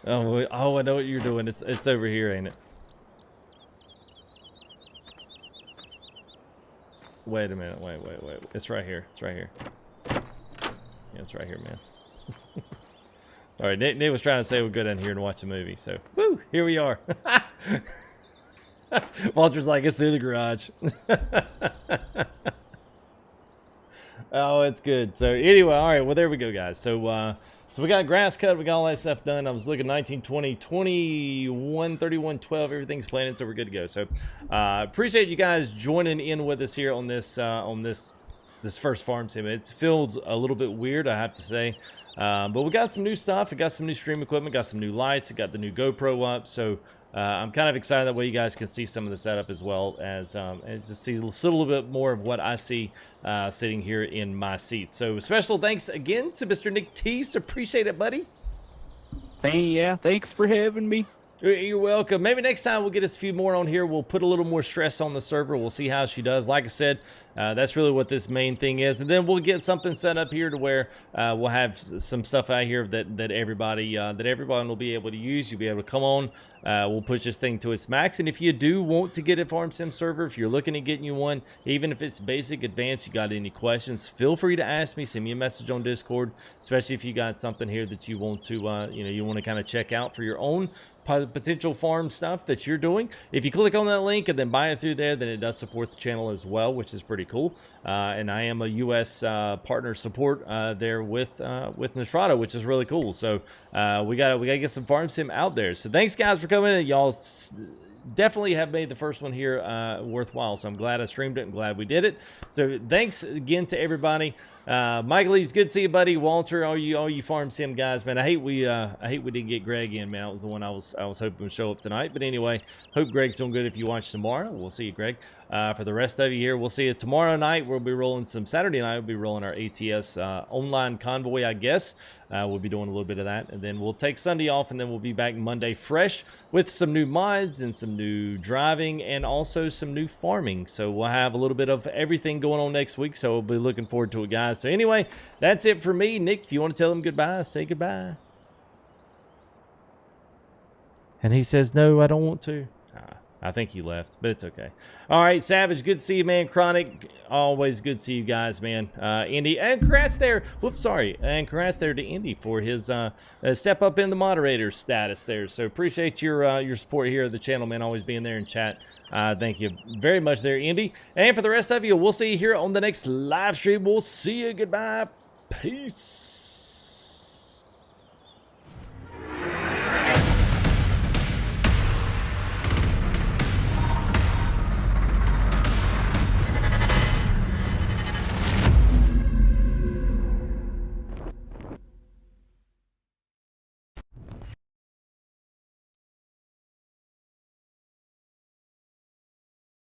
Oh, I know what you're doing. It's over here, ain't it? Wait a minute. Wait. It's right here. It's right here. Yeah, it's right here, man. All right, Nick was trying to say we're good in here and watch a movie, so woo, here we are. Walter's like, it's through the garage. Oh, it's good. So anyway, all right, well, there we go, guys. So we got grass cut, we got all that stuff done. I was looking 19, 20, 21, 31, 12, everything's planted, so we're good to go. So appreciate you guys joining in with us here on this first farm sim. It feels a little bit weird, I have to say. But we got some new stuff. We got some new stream equipment, got some new lights, we got the new GoPro up. So I'm kind of excited that way you guys can see some of the setup as well as just see a little bit more of what I see sitting here in my seat. So special thanks again to Mr. Nick Tease. Appreciate it, buddy. Thanks for having me. You're welcome. Maybe next time we'll get us a few more on here. We'll put a little more stress on the server. We'll see how she does. Like I said, that's really what this main thing is. And then we'll get something set up here to where we'll have some stuff out here that everyone will be able to use. You'll be able to come on. We'll push this thing to its max. And if you do want to get a Farm Sim server, if you're looking at getting you one, even if it's basic, advanced, you got any questions, feel free to ask me. Send me a message on Discord, especially if you got something here that you want to, you want to kind of check out for your own potential farm stuff that you're doing. If you click on that link and then buy it through there, then it does support the channel as well, which is pretty cool. And I am a U.S. partner support there with Nitrado, which is really cool. So we gotta get some farm sim out there. So thanks guys for coming in. Y'all definitely have made the first one here worthwhile. So I'm glad I streamed it and glad we did it. So thanks again to everybody. Michael Lee's good to see you, buddy. Walter, all you farm sim guys, man. I hate we didn't get Greg in, man. That was the one I was hoping would show up tonight. But anyway, hope Greg's doing good. If you watch tomorrow, we'll see you, Greg. For the rest of you here, we'll see you tomorrow night. We'll be rolling some Saturday night. We'll be rolling our ATS online convoy, I guess. We'll be doing a little bit of that, and then we'll take Sunday off, and then we'll be back Monday fresh with some new mods and some new driving and also some new farming. So we'll have a little bit of everything going on next week, so we'll be looking forward to it, guys. So anyway, that's it for me. Nick, if you want to tell them goodbye, say goodbye. And he says, no, I don't want to. I think he left, but it's okay. All right, Savage, good to see you, man. Chronic, always good to see you guys, man. Indy, and congrats there. Whoops, sorry. And congrats there to Indy for his step up in the moderator status there. So appreciate your support here of the channel, man, always being there in chat. Thank you very much there, Indy. And for the rest of you, we'll see you here on the next live stream. We'll see you. Goodbye. Peace.